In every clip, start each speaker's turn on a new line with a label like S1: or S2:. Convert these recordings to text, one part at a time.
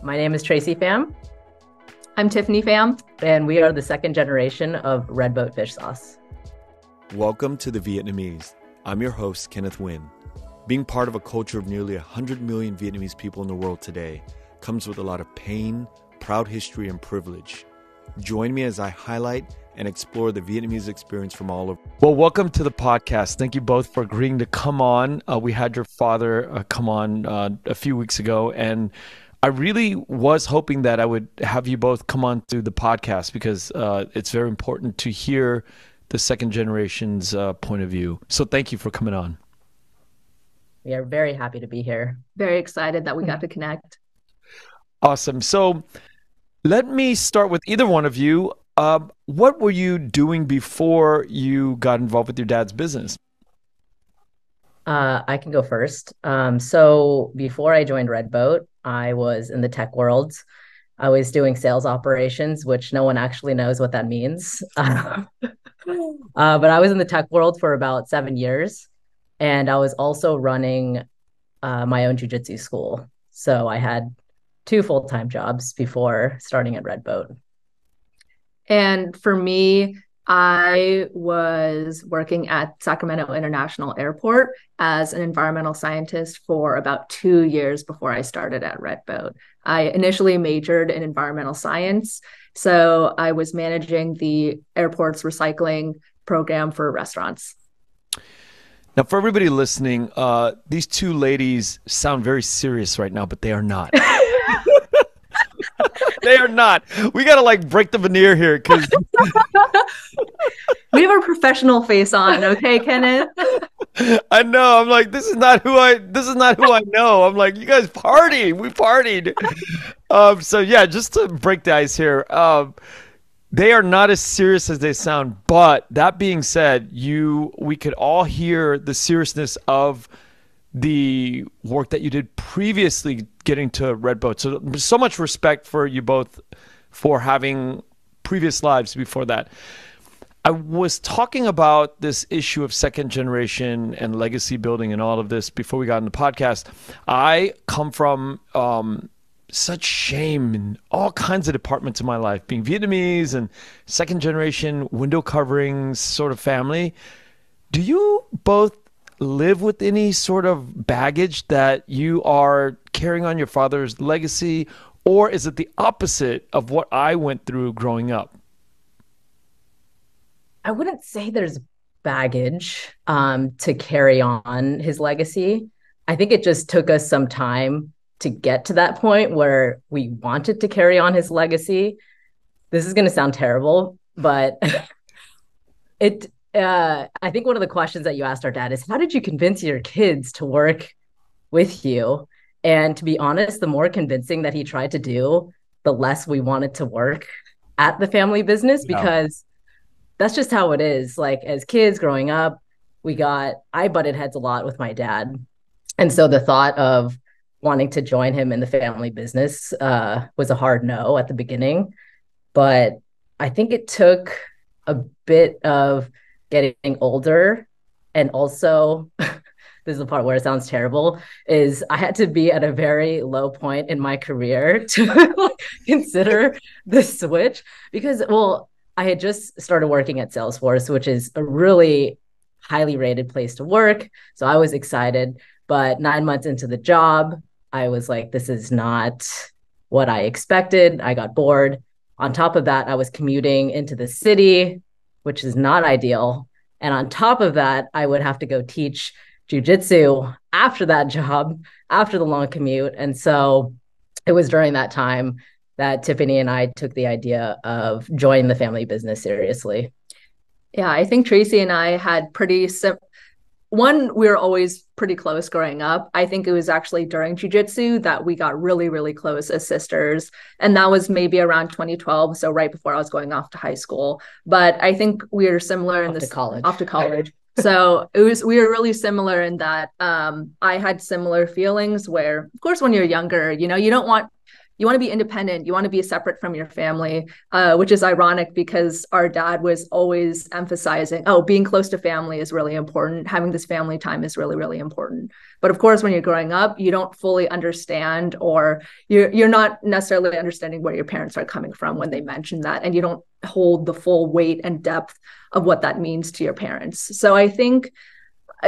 S1: My name is Tracy Pham,
S2: I'm Tiffany Pham.
S1: and we are the second generation of Red Boat fish sauce.
S3: Welcome to the Vietnamese. I'm your host, Kenneth Nguyen. Being part of a culture of nearly 100 million Vietnamese people in the world today comes with a lot of pain, proud history, and privilege. Join me as I highlight and explore the Vietnamese experience from all over.
S4: Well, welcome to the podcast. Thank you both for agreeing to come on. We had your father come on a few weeks ago, and I really was hoping that I would have you both come on to the podcast because it's very important to hear the second generation's point of view. So thank you for coming on.
S1: We are very happy to be here.
S2: Very excited that we got to connect.
S4: Awesome. So let me start with either one of you. What were you doing before you got involved with your dad's business?
S1: I can go first. So before I joined Red Boat, I was in the tech world. I was doing sales operations, which no one actually knows what that means. But I was in the tech world for about 7 years, and I was also running my own jiu-jitsu school. So I had 2 full-time jobs before starting at Red Boat.
S2: And for me, I was working at Sacramento International Airport as an environmental scientist for about 2 years before I started at Red Boat. I initially majored in environmental science, so I was managing the airport's recycling program for restaurants.
S4: Now, for everybody listening, these two ladies sound very serious right now, but they are not. They are not. We got to break the veneer here because
S2: We have our professional face on, okay, Kenneth?
S4: I know. I'm like, this is not who I know. I'm like, you guys party. We partied. So yeah, just to break the ice here, they are not as serious as they sound. But that being said, we could all hear the seriousness of the work that you did previously getting to Red Boat. So much respect for you both for having previous lives before that. I was talking about this issue of second generation and legacy building and all of this before we got in the podcast. I come from such shame in all kinds of departments of my life, being Vietnamese and second generation window coverings sort of family. Do you both live with any sort of baggage that you are carrying on your father's legacy, or is it the opposite of what I went through growing up?
S1: I wouldn't say there's baggage to carry on his legacy. I think it just took us some time to get to that point where we wanted to carry on his legacy. This is going to sound terrible, but I think one of the questions that you asked our dad is, how did you convince your kids to work with you? And to be honest, the more convincing that he tried to do, the less we wanted to work at the family business, because that's just how it is. Like, as kids growing up, I butted heads a lot with my dad. And so the thought of wanting to join him in the family business was a hard no at the beginning. But I think it took a bit of getting older, and also this is the part where it sounds terrible, is I had to be at a very low point in my career to consider the switch, because, well, I had just started working at Salesforce, which is a really highly rated place to work. So I was excited, but 9 months into the job, I was like, this is not what I expected. I got bored. On top of that, I was commuting into the city, which is not ideal. And on top of that, I would have to go teach jiu-jitsu after that job, after the long commute. And so it was during that time that Tiffany and I took the idea of joining the family business seriously.
S2: Yeah, I think Tracy and I had we were always pretty close growing up. I think it was actually during jiu-jitsu that we got really, really close as sisters. And that was maybe around 2012. So right before I was going off to high school. But I think we are similar in this off to college. So we were really similar in that I had similar feelings where, of course, when you're younger, you want to be independent. You want to be separate from your family, which is ironic because our dad was always emphasizing, being close to family is really important. Having this family time is really, really important. But of course, when you're growing up, you don't fully understand, or you're not necessarily understanding where your parents are coming from when they mention that, and you don't hold the full weight and depth of what that means to your parents. So I think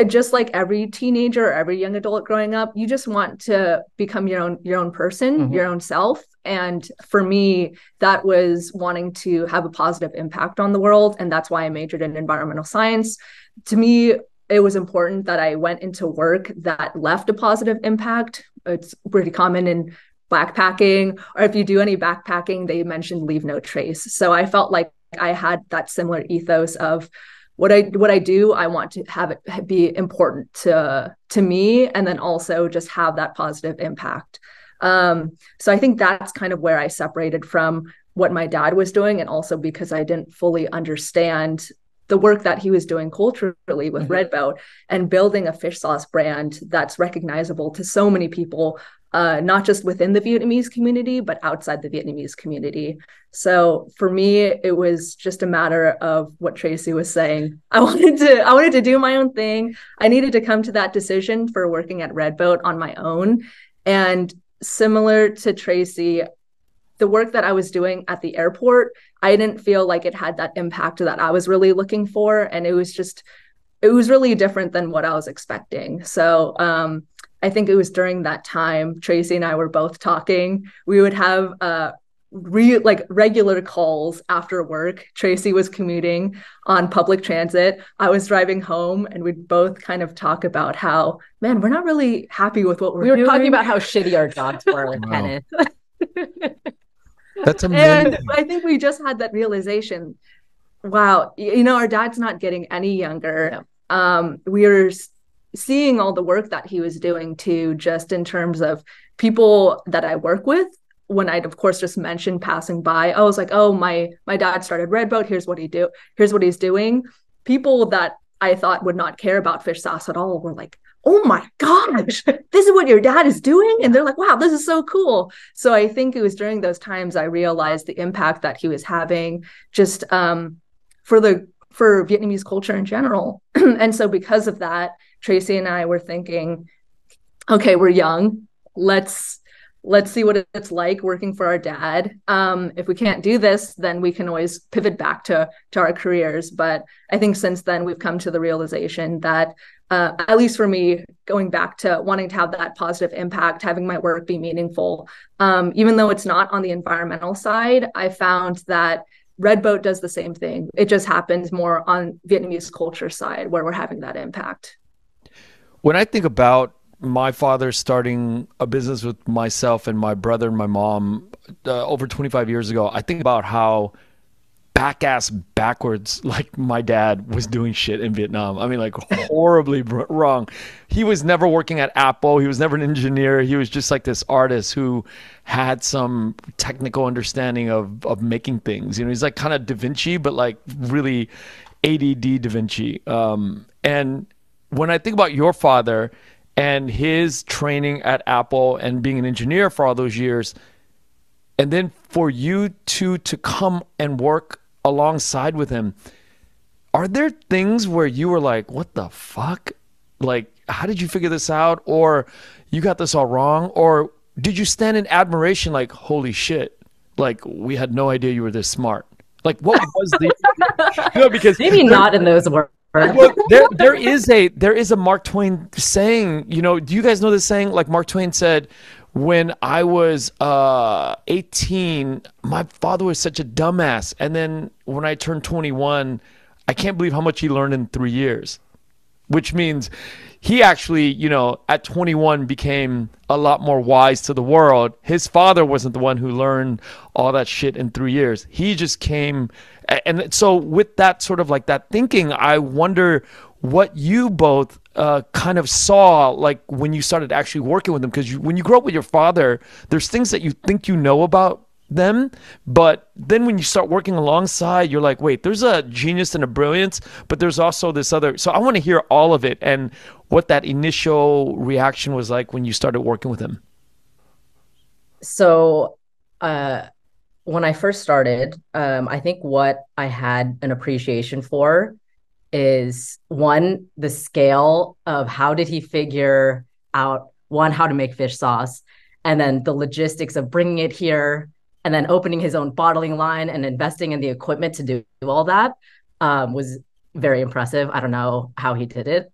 S2: just like every teenager or every young adult growing up, you just want to become your own person, your own self. And for me, that was wanting to have a positive impact on the world. And that's why I majored in environmental science. To me, it was important that I went into work that left a positive impact. It's pretty common in backpacking, or if you do any backpacking, they mentioned leave no trace. So I felt like I had that similar ethos of what I do, I want to have it be important to me, and then also just have that positive impact. So I think that's kind of where I separated from what my dad was doing, and also because I didn't fully understand the work that he was doing culturally with Red Boat and building a fish sauce brand that's recognizable to so many people, not just within the Vietnamese community, but outside the Vietnamese community. So for me, it was just a matter of what Tracy was saying. I wanted to do my own thing. I needed to come to that decision for working at Red Boat on my own. And similar to Tracy, the work that I was doing at the airport, I didn't feel like it had that impact that I was really looking for. And it was really different than what I was expecting. So I think it was during that time, Tracy and I were both talking. We would have regular calls after work. Tracy was commuting on public transit. I was driving home, and we'd both kind of talk about how, man, we're not really happy with what we're doing.
S1: We were talking about how shitty our jobs were, Kenneth.
S4: That's amazing.
S2: And I think we just had that realization. Wow, our dad's not getting any younger. We are seeing all the work that he was doing too, just in terms of people that I work with. When I'd, of course, just mentioned passing by, I was like, oh, my dad started Red Boat. Here's what he's doing. People that I thought would not care about fish sauce at all were like, oh my gosh, this is what your dad is doing? And they're like, wow, this is so cool. So I think it was during those times I realized the impact that he was having just for Vietnamese culture in general. And so because of that, Tracy and I were thinking, okay, we're young. Let's see what it's like working for our dad. If we can't do this, then we can always pivot back to our careers. But I think since then, we've come to the realization that, at least for me, going back to wanting to have that positive impact, having my work be meaningful, even though it's not on the environmental side, I found that Red Boat does the same thing. It just happens more on Vietnamese culture side where we're having that impact.
S4: When I think about my father starting a business with myself and my brother and my mom over 25 years ago, I think about how backwards like my dad was doing shit in Vietnam. I mean, like horribly wrong. He was never working at Apple. He was never an engineer. He was just like this artist who had some technical understanding of making things. He's like kind of Da Vinci, but like really ADD Da Vinci. And when I think about your father and his training at Apple and being an engineer for all those years, and then for you two to come and work alongside with him, are there things where you were like, what the fuck? Like, how did you figure this out? Or you got this all wrong? Or did you stand in admiration like, holy shit, like we had no idea you were this smart? Like, what was the... because
S1: maybe not in those words.
S4: Well, there is a Mark Twain saying, do you guys know this saying? Like Mark Twain said, when I was 18, my father was such a dumbass. And then when I turned 21, I can't believe how much he learned in 3 years, which means he actually, at 21 became a lot more wise to the world. His father wasn't the one who learned all that shit in 3 years. He just came. And so with that sort of like that thinking, I wonder what you both kind of saw like when you started actually working with them. Because when you grow up with your father, there's things that you think you know about them, but then when you start working alongside, you're like, wait, there's a genius and a brilliance, but there's also this other. So I want to hear all of it and what that initial reaction was like when you started working with him.
S1: So when I first started, I think what I had an appreciation for is, one, the scale of how did he figure out, one, how to make fish sauce, and then the logistics of bringing it here, and then opening his own bottling line and investing in the equipment to do all that, was very impressive. I don't know how he did it.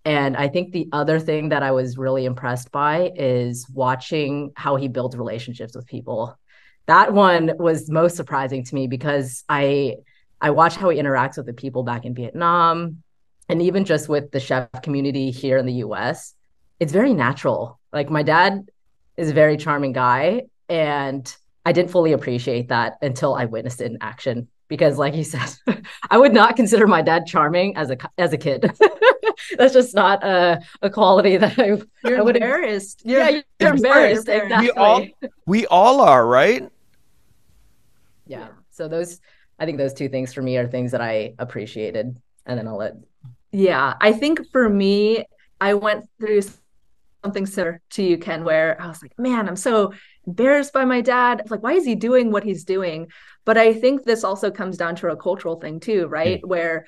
S1: And I think the other thing that I was really impressed by is watching how he builds relationships with people. That one was most surprising to me because I watch how he interacts with the people back in Vietnam, and even just with the chef community here in the US. It's very natural. Like, my dad is a very charming guy, and I didn't fully appreciate that until I witnessed it in action. Because, like he said, I would not consider my dad charming as a kid. That's just not a quality that
S2: You're
S1: I would.
S2: embarrassed.
S1: Yeah, you're embarrassed. Exactly.
S4: We all are, right?
S1: Yeah. So I think those two things for me are things that I appreciated. And then I'll let.
S2: Yeah, I think for me, I went through something similar to you, Ken, where I was like, man, I'm so embarrassed by my dad. Like, why is he doing what he's doing? But I think this also comes down to a cultural thing too, right? Where,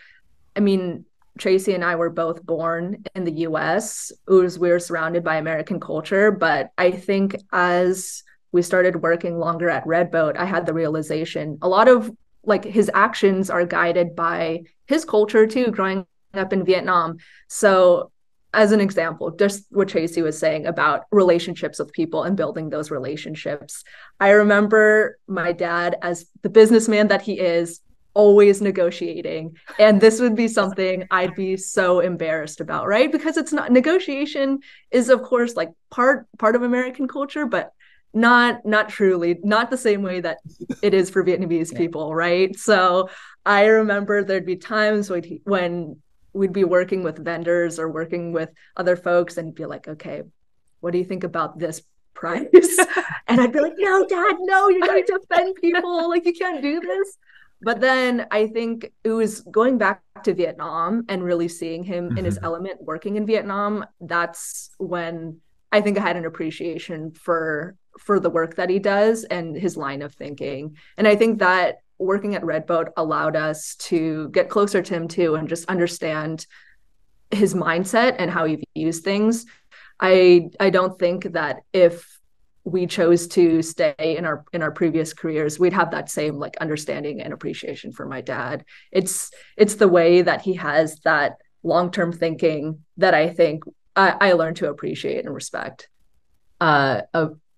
S2: I mean, Tracy and I were both born in the US. We were surrounded by American culture. But I think as we started working longer at Redboat, I had the realization a lot of like his actions are guided by his culture too, growing up in Vietnam. So as an example, just what Tracy was saying about relationships with people and building those relationships. I remember my dad, as the businessman that he is, always negotiating. And this would be something I'd be so embarrassed about, right? Because it's not, negotiation is of course like part of American culture, but not truly, not the same way that it is for Vietnamese people, right? So I remember there'd be times when we'd be working with vendors or working with other folks, and he'd be like, okay, what do you think about this price? And I'd be like, no, Dad, no, you're going to offend people. Like, you can't do this. But then I think it was going back to Vietnam and really seeing him in his element working in Vietnam. That's when I think I had an appreciation for the work that he does and his line of thinking. And I think that working at Redboat allowed us to get closer to him too, and just understand his mindset and how he views things. I don't think that if we chose to stay in our previous careers, we'd have that same like understanding and appreciation for my dad. It's the way that he has that long-term thinking that I think I learned to appreciate and respect.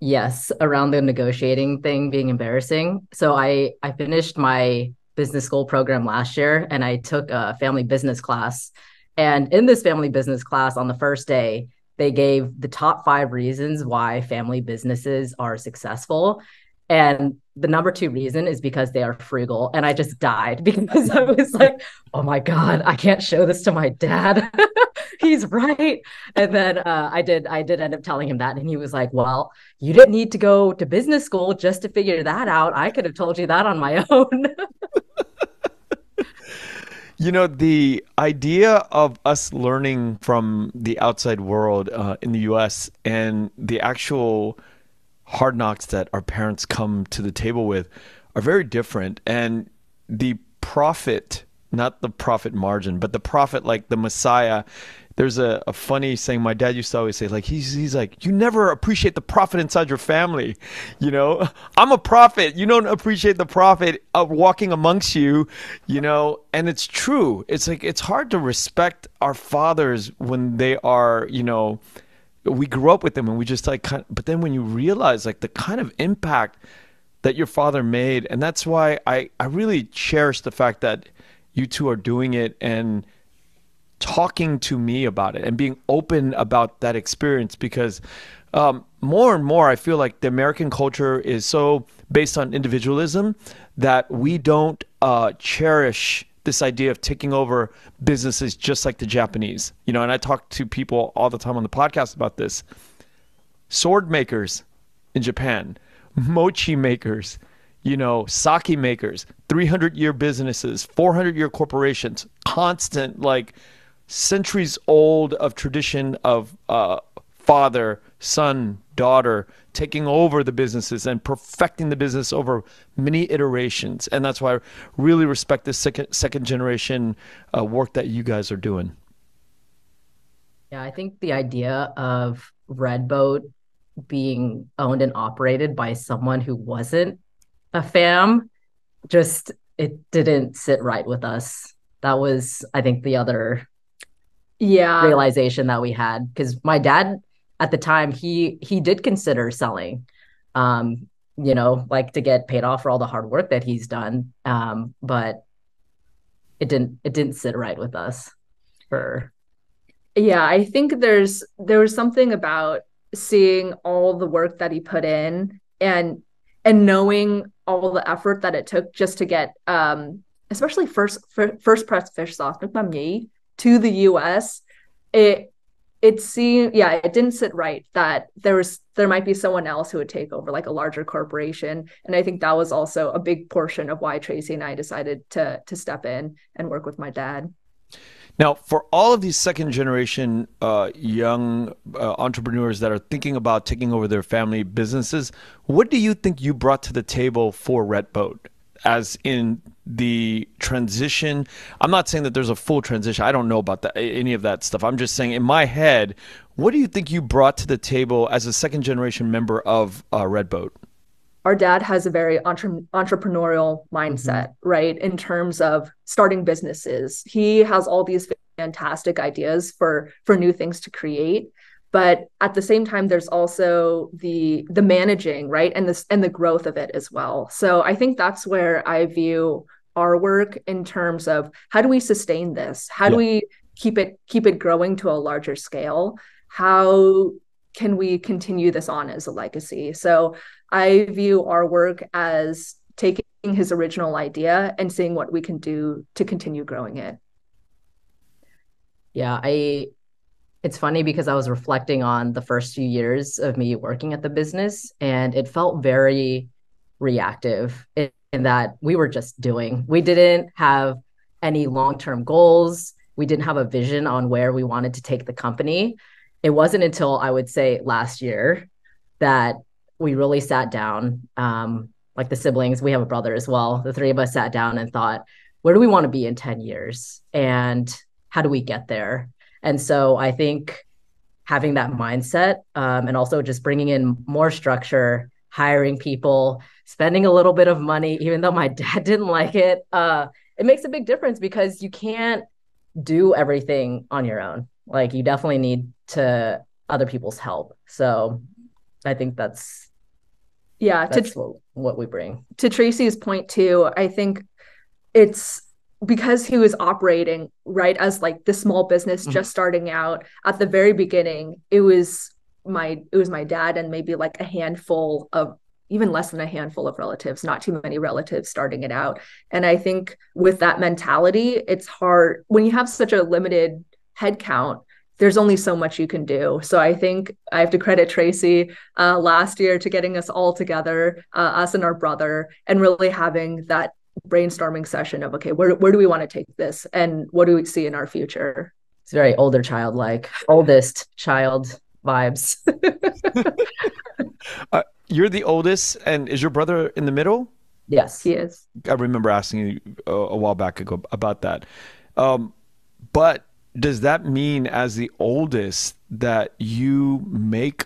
S1: Yes, around the negotiating thing being embarrassing. So I finished my business school program last year, and I took a family business class. And in this family business class, on the first day, they gave the top 5 reasons why family businesses are successful. And the number 2 reason is because they are frugal. And I just died because I was like, oh my God, I can't show this to my dad. He's right. And then I did end up telling him that. And he was like, well, you didn't need to go to business school just to figure that out. I could have told you that on my own.
S4: You know, the idea of us learning from the outside world in the US and the actual hard knocks that our parents come to the table with are very different. And the profit, not the profit margin, but the profit, like the Messiah. There's a funny saying my dad used to always say, like, he's like, you never appreciate the profit inside your family. You know, I'm a prophet. You don't appreciate the prophet of walking amongst you, you know, and it's true. It's like, it's hard to respect our fathers when they are, you know, we grew up with them and we just like, but then when you realize like the kind of impact that your father made, and that's why I really cherish the fact that you two are doing it and talking to me about it and being open about that experience, because more and more I feel like the American culture is so based on individualism that we don't cherish this idea of taking over businesses just like the Japanese, you know. And I talk to people all the time on the podcast about this. Sword makers in Japan, mochi makers, you know, sake makers, 300-year businesses, 400-year corporations, constant, like centuries old of tradition of father, son, daughter taking over the businesses and perfecting the business over many iterations. And that's why I really respect this second generation work that you guys are doing.
S1: Yeah, I think the idea of Red Boat being owned and operated by someone who wasn't a fam, just it didn't sit right with us. That was, I think, the other
S2: Yeah.
S1: realization that we had, because my dad at the time, he did consider selling, um, like to get paid off for all the hard work that he's done. But it didn't sit right with us for
S2: Yeah, I think there was something about seeing all the work that he put in and knowing all the effort that it took just to get especially first press fish sauce nước mắm nhí to the US. It it seemed, yeah, it didn't sit right that there might be someone else who would take over, like a larger corporation. And I think that was also a big portion of why Tracy and I decided to step in and work with my dad.
S4: Now, for all of these second generation young entrepreneurs that are thinking about taking over their family businesses, what do you think you brought to the table for Red Boat? As in the transition, I'm not saying that there's a full transition. I don't know about that, any of that stuff. I'm just saying in my head, what do you think you brought to the table as a second generation member of Red Boat?
S2: Our dad has a very entrepreneurial
S1: Mhm.
S2: mindset, right? In terms of starting businesses. He has all these fantastic ideas for new things to create. But at the same time, there's also the managing, right? And the growth of it as well. So I think that's where I view our work in terms of how do we sustain this? How do
S4: Yeah.
S2: we keep it growing to a larger scale? How can we continue this on as a legacy? So I view our work as taking his original idea and seeing what we can do to continue growing it.
S1: Yeah, it's funny because I was reflecting on the first few years of me working at the business, and it felt very reactive in that we were just doing. We didn't have any long-term goals. We didn't have a vision on where we wanted to take the company. It wasn't until I would say last year that we really sat down, like the siblings, we have a brother as well. The three of us sat down and thought, where do we want to be in 10 years? And how do we get there? And so I think having that mindset, and also just bringing in more structure, hiring people, spending a little bit of money, even though my dad didn't like it, it makes a big difference because you can't do everything on your own. Like you definitely need to other people's help. So I think
S2: Yeah,
S1: that's what we bring.
S2: to Tracy's point too, I think it's because he was operating right as like the small business
S1: Mhm.
S2: just starting out at the very beginning. It was my dad and maybe like a handful of, even less than a handful of relatives, not too many relatives starting it out. And I think with that mentality, it's hard when you have such a limited head count. There's only so much you can do. So I think I have to credit Tracy last year to getting us all together, us and our brother, and really having that brainstorming session of, okay, where do we want to take this and what do we see in our future?
S1: It's very older child like, oldest child vibes.
S4: You're the oldest, and is your brother in the middle?
S1: Yes.
S2: He is.
S4: I remember asking you a while back ago about that. Um, but does that mean, as the oldest, that you make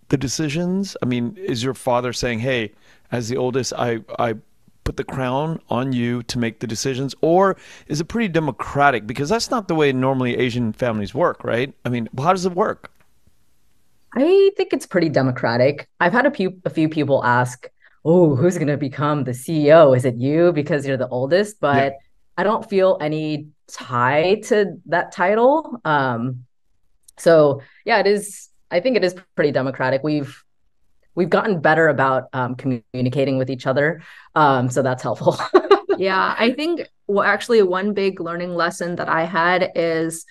S4: the decisions? I mean, is your father saying, "Hey, as the oldest, I put the crown on you to make the decisions," or is it pretty democratic? Because that's not the way normally Asian families work, right? I mean, how does it work?
S1: I think it's pretty democratic. I've had a few people ask, "Oh, who's going to become the CEO? Is it you because you're the oldest?"
S4: Yeah.
S1: But I don't feel any tie to that title. So yeah, it is. I think it is pretty democratic. We've gotten better about communicating with each other, so that's helpful.
S2: Yeah, I think, well, actually, one big learning lesson that I had is,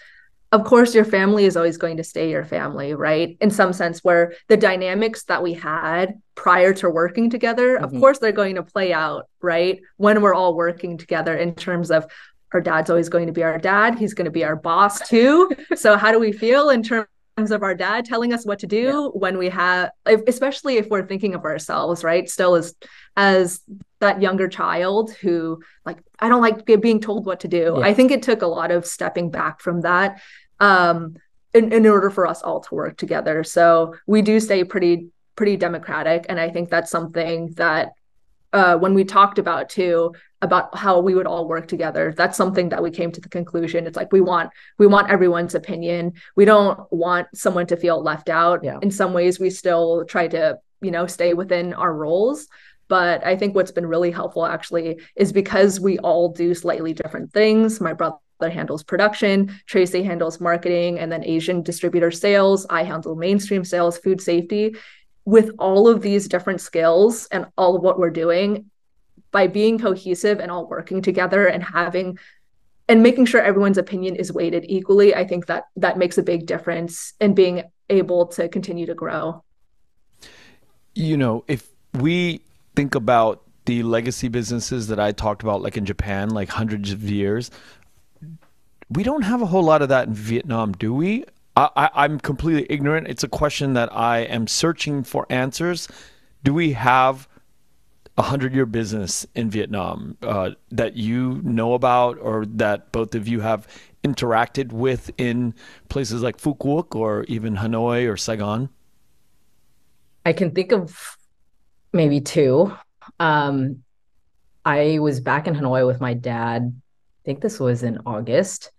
S2: of course, your family is always going to stay your family, right? In some sense, where the dynamics that we had prior to working together, of
S1: Mhm.
S2: course, they're going to play out, right? When we're all working together in terms of our dad's always going to be our dad. He's going to be our boss too. So how do we feel in terms of our dad telling us what to
S1: Yeah.
S2: do when we have, especially if we're thinking of ourselves, right? Still as that younger child who like, I don't like being told what to do.
S1: Yeah.
S2: I think it took a lot of stepping back from that, um, in order for us all to work together. So we do stay pretty democratic, and I think that's something that when we talked about too, about how we would all work together, that's something that we came to the conclusion. It's like we want everyone's opinion. We don't want someone to feel left out.
S1: Yeah.
S2: In some ways, we still try to, stay within our roles. But I think what's been really helpful actually is because we all do slightly different things. My brother handles production, Tracy handles marketing, and then Asian distributor sales. I handle mainstream sales, food safety. With all of these different skills and all of what we're doing, by being cohesive and all working together and making sure everyone's opinion is weighted equally, I think that makes a big difference in being able to continue to grow.
S4: If we think about the legacy businesses that I talked about, like in Japan, like hundreds of years, we don't have a whole lot of that in Vietnam, do we? I'm completely ignorant. It's a question that I am searching for answers. Do we have a 100-year business in Vietnam that you know about, or that both of you have interacted with in places like Phu Quoc or even Hanoi or Saigon?
S1: I can think of maybe two. I was back in Hanoi with my dad. I think this was in August,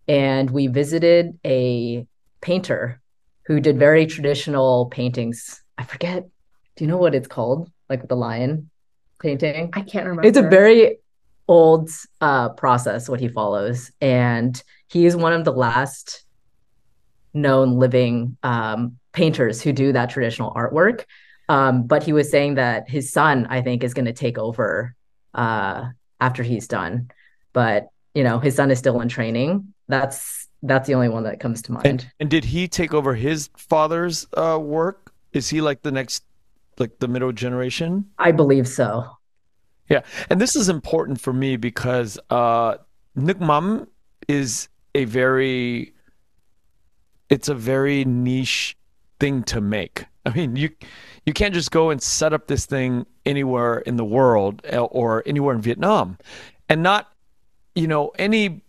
S1: and we visited a painter who did very traditional paintings. I forget. Do you know what it's called? Like the lion painting?
S2: I can't remember.
S1: It's a very old process, what he follows. And he is one of the last known living painters who do that traditional artwork. But he was saying that his son, I think, is going to take over after he's done. But, his son is still in training. That's the only one that comes to mind.
S4: And did he take over his father's work? Is he like the next, like the middle generation?
S1: I believe so.
S4: Yeah. And this is important for me because Nước Mắm is it's a very niche thing to make. I mean, you can't just go and set up this thing anywhere in the world or anywhere in Vietnam, and not, any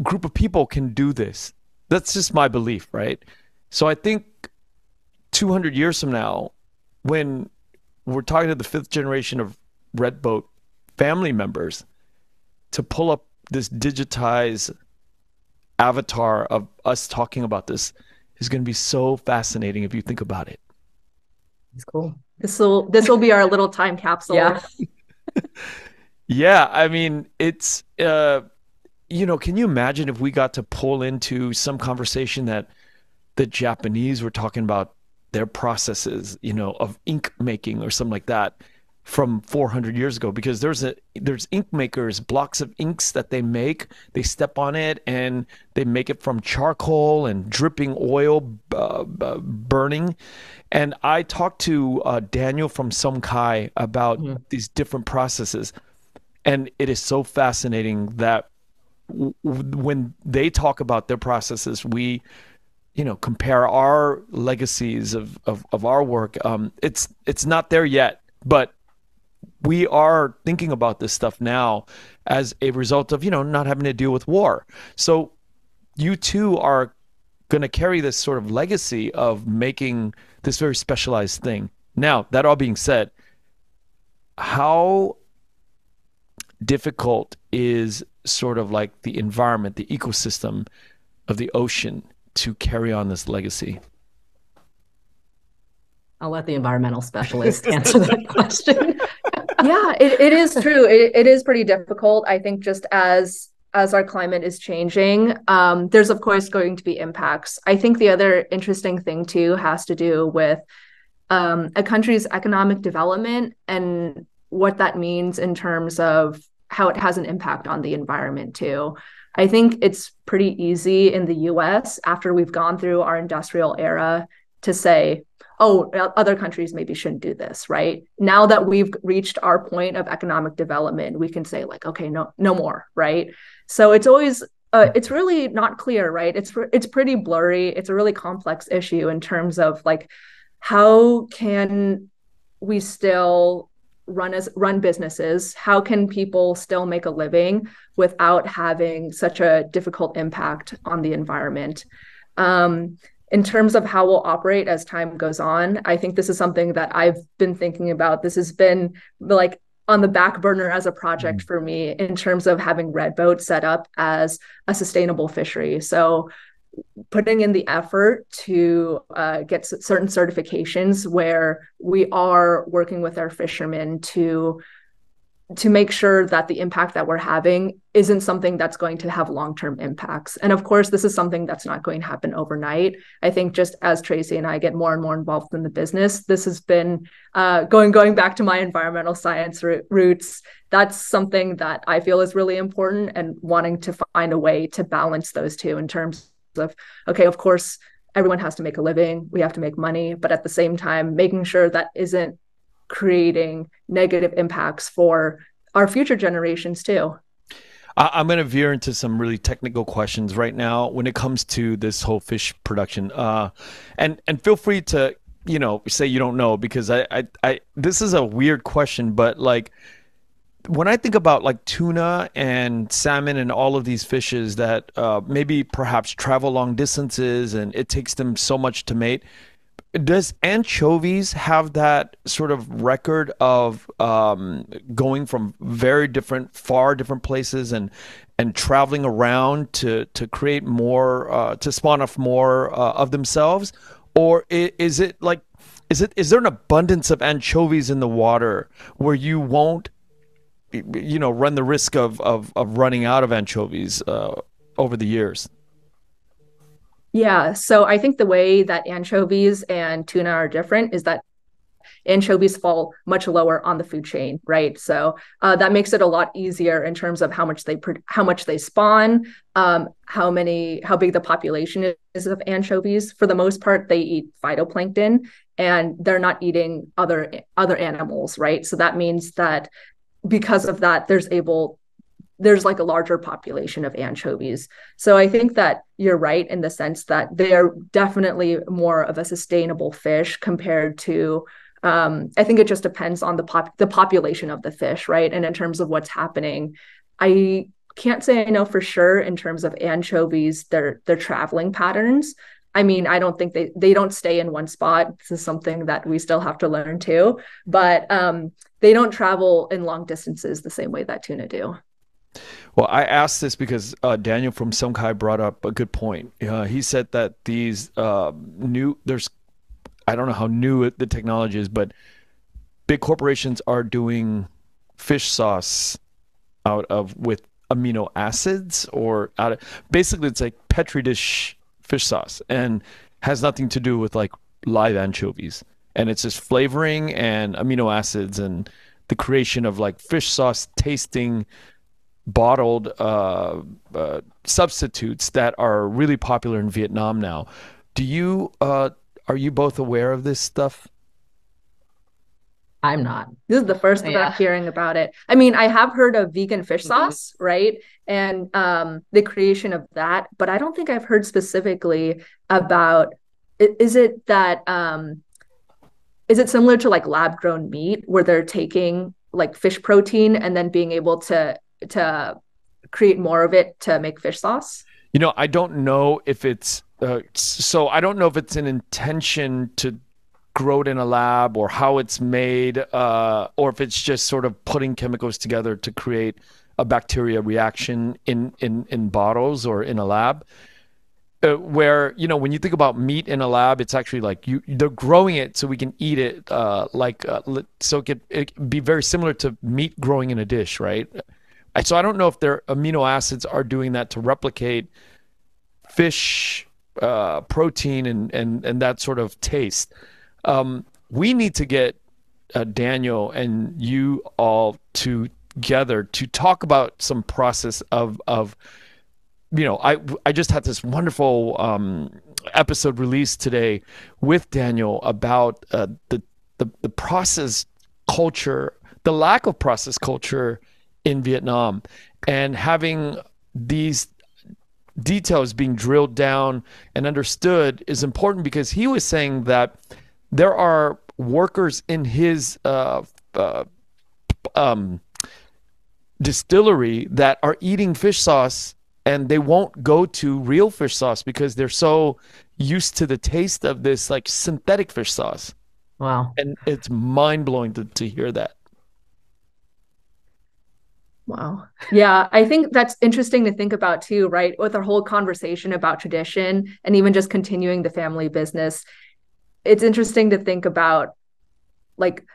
S4: group of people can do this. That's just my belief, right? So I think 200 years from now, when we're talking to the 5th generation of Red Boat family members, to pull up this digitized avatar of us talking about this is going to be so fascinating if you think about it.
S1: It's cool.
S2: This will be our little time capsule.
S1: Yeah.
S4: Yeah, I mean, it's can you imagine if we got to pull into some conversation that the Japanese were talking about their processes, of ink making or something like that from 400 years ago? Because there's ink makers, blocks of inks that they make, they step on it and they make it from charcoal and dripping oil burning. And I talked to Daniel from Song Kai about these different processes, and it is so fascinating that when they talk about their processes, we compare our legacies of our work. It's not there yet, but we are thinking about this stuff now as a result of, not having to deal with war. So you too are going to carry this sort of legacy of making this very specialized thing. Now, that all being said, how difficult is sort of like the environment, the ecosystem of the ocean to carry on this legacy?
S1: I'll let the environmental specialist answer that question.
S2: Yeah, it is true. It is pretty difficult. I think just as our climate is changing, there's of course going to be impacts. I think the other interesting thing too has to do with a country's economic development and what that means in terms of how it has an impact on the environment too. I think it's pretty easy in the US after we've gone through our industrial era to say, oh, other countries maybe shouldn't do this, right? Now that we've reached our point of economic development, we can say like, okay, no more, right? So it's always, it's really not clear, right? It's pretty blurry. It's a really complex issue in terms of like, how can we still run businesses? How can people still make a living without having such a difficult impact on the environment? In terms of how we'll operate as time goes on, I think this is something that I've been thinking about. This has been like on the back burner as a project for me in terms of having Red Boat set up as a sustainable fishery. So putting in the effort to get certain certifications where we are working with our fishermen to make sure that the impact that we're having isn't something that's going to have long-term impacts. And of course, this is something that's not going to happen overnight. I think just as Tracy and I get more and more involved in the business, this has been going back to my environmental science roots. That's something that I feel is really important, and wanting to find a way to balance those two in terms of, okay, of course, everyone has to make a living. We have to make money, but at the same time, making sure that isn't creating negative impacts for our future generations too.
S4: I'm going to veer into some really technical questions right now when it comes to this whole fish production. And feel free to, say you don't know, because I this is a weird question, but like when I think about like tuna and salmon and all of these fishes that maybe perhaps travel long distances and it takes them so much to mate. Does anchovies have that sort of record of going from far different places and traveling around to create more to spawn off more of themselves, or is there an abundance of anchovies in the water where you won't run the risk of running out of anchovies over the years?
S2: Yeah, so I think the way that anchovies and tuna are different is that anchovies fall much lower on the food chain, right? So that makes it a lot easier in terms of how much they spawn, how big the population is of anchovies. For the most part, they eat phytoplankton, and they're not eating other animals, right? So that means that because of that, there's like a larger population of anchovies. So I think that you're right in the sense that they're definitely more of a sustainable fish compared to, I think it just depends on the population of the fish, right? And in terms of what's happening, I can't say I know for sure in terms of anchovies, their traveling patterns. I mean, I don't think they don't stay in one spot. This is something that we still have to learn too, but they don't travel in long distances the same way that tuna do.
S4: Well, I asked this because Daniel from Songkai brought up a good point. He said that these I don't know how new the technology is, but big corporations are doing fish sauce with amino acids basically it's like Petri dish fish sauce and has nothing to do with like live anchovies. And it's just flavoring and amino acids and the creation of like fish sauce tasting bottled substitutes that are really popular in Vietnam now. Are you both aware of this stuff?
S1: I'm not.
S2: This is the first that I'm hearing about it. I mean, I have heard of vegan fish sauce, right? And the creation of that, but I don't think I've heard specifically about, is it similar to like lab grown meat where they're taking like fish protein and then being able to create more of it to make fish sauce?
S4: I don't know if it's I don't know if it's an intention to grow it in a lab or how it's made, or if it's just sort of putting chemicals together to create a bacteria reaction in bottles or in a lab. Where, when you think about meat in a lab, it's actually like they're growing it so we can eat it, so it can be very similar to meat growing in a dish, right? So I don't know if their amino acids are doing that to replicate fish protein and that sort of taste. We need to get Daniel and you all together to talk about some process of I just had this wonderful episode released today with Daniel about the process culture, the lack of process culture in Vietnam, and having these details being drilled down and understood is important, because he was saying that there are workers in his distillery that are eating fish sauce and they won't go to real fish sauce because they're so used to the taste of this like synthetic fish sauce.
S1: Wow.
S4: And it's mind blowing to hear that.
S2: Wow. Yeah, I think that's interesting to think about too, right? With our whole conversation about tradition and even just continuing the family business, it's interesting to think about like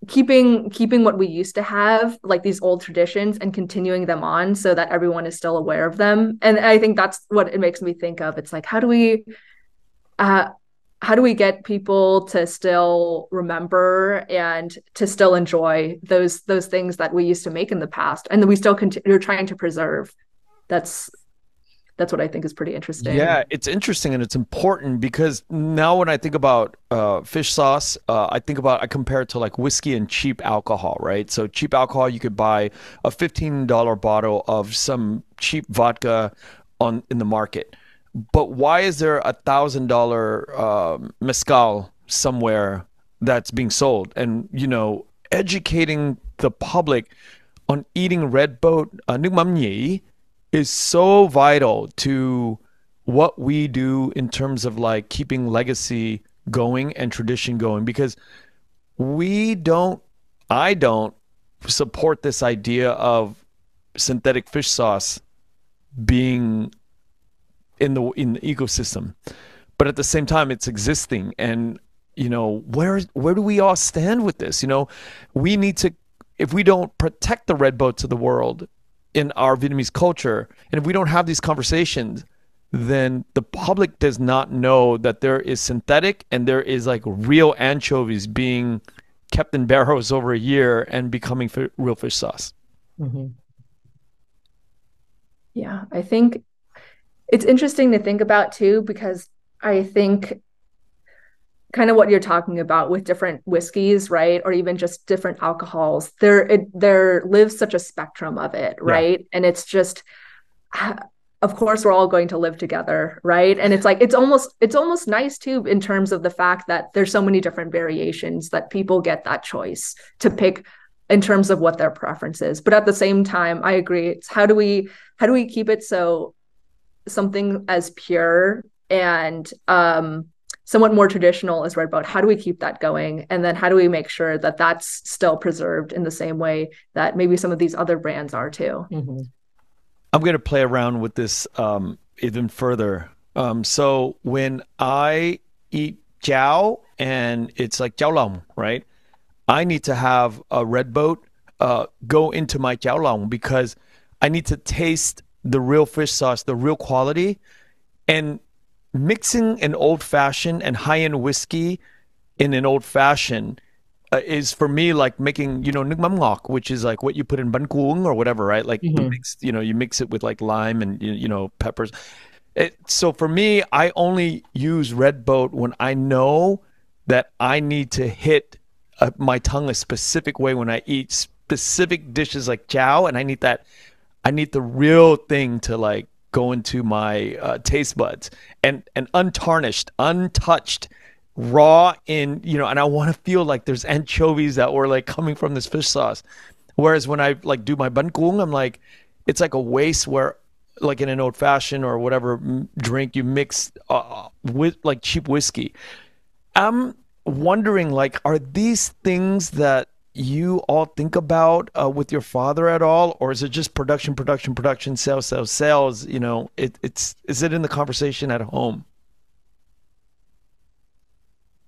S2: keeping what we used to have, like these old traditions, and continuing them on so that everyone is still aware of them. And I think that's what it makes me think of. It's like, uh how do we get people to still remember and to still enjoy those things that we used to make in the past and that we still continue trying to preserve? That's what I think is pretty interesting.
S4: Yeah, it's interesting and it's important because now when I think about fish sauce, I compare it to like whiskey and cheap alcohol, right? So cheap alcohol, you could buy a $15 bottle of some cheap vodka on in the market. But why is there $1,000 mezcal somewhere that's being sold? And educating the public on eating red boat, nước mắm nhỉ, is so vital to what we do in terms of like keeping legacy going and tradition going because we don't I don't support this idea of synthetic fish sauce being in the ecosystem, but at the same time it's existing. And where do we all stand with this? We need to, if we don't protect the red boats of the world in our Vietnamese culture, and if we don't have these conversations, then the public does not know that there is synthetic and there is like real anchovies being kept in barrels over a year and becoming real fish sauce.
S1: Mm-hmm.
S2: Yeah, I think it's interesting to think about too, because I think kind of what you're talking about with different whiskeys, right? Or even just different alcohols, there lives such a spectrum of it,
S4: Yeah.
S2: right? And it's just, of course, we're all going to live together, right? And it's like it's almost nice too, in terms of the fact that there's so many different variations that people get that choice to pick in terms of what their preference is. But at the same time, I agree. It's how do we keep it so something as pure and somewhat more traditional as red boat, how do we keep that going? And then how do we make sure that that's still preserved in the same way that maybe some of these other brands are too?
S1: Mm-hmm.
S4: I'm going to play around with this even further. So when I eat jiao and it's like jiao long, right? I need to have a red boat go into my jiao long because I need to taste the real fish sauce, the real quality. And mixing an old fashioned and high end whiskey in an old fashioned is for me like making, nước mắm ngọt, which is like what you put in bánh cuong or whatever, right? Like the mix, you mix it with like lime and, peppers. So for me, I only use red boat when I know that I need to hit my tongue a specific way when I eat specific dishes like chow, and I need the real thing to like go into my taste buds and untarnished, untouched, raw in, and I want to feel like there's anchovies that were like coming from this fish sauce. Whereas when I like do my bánh cuong, I'm like, it's like a waste where like in an old fashioned or whatever drink you mix with like cheap whiskey. I'm wondering, like, are these things that you all think about with your father at all, or is it just production, sales? Is it in the conversation at home?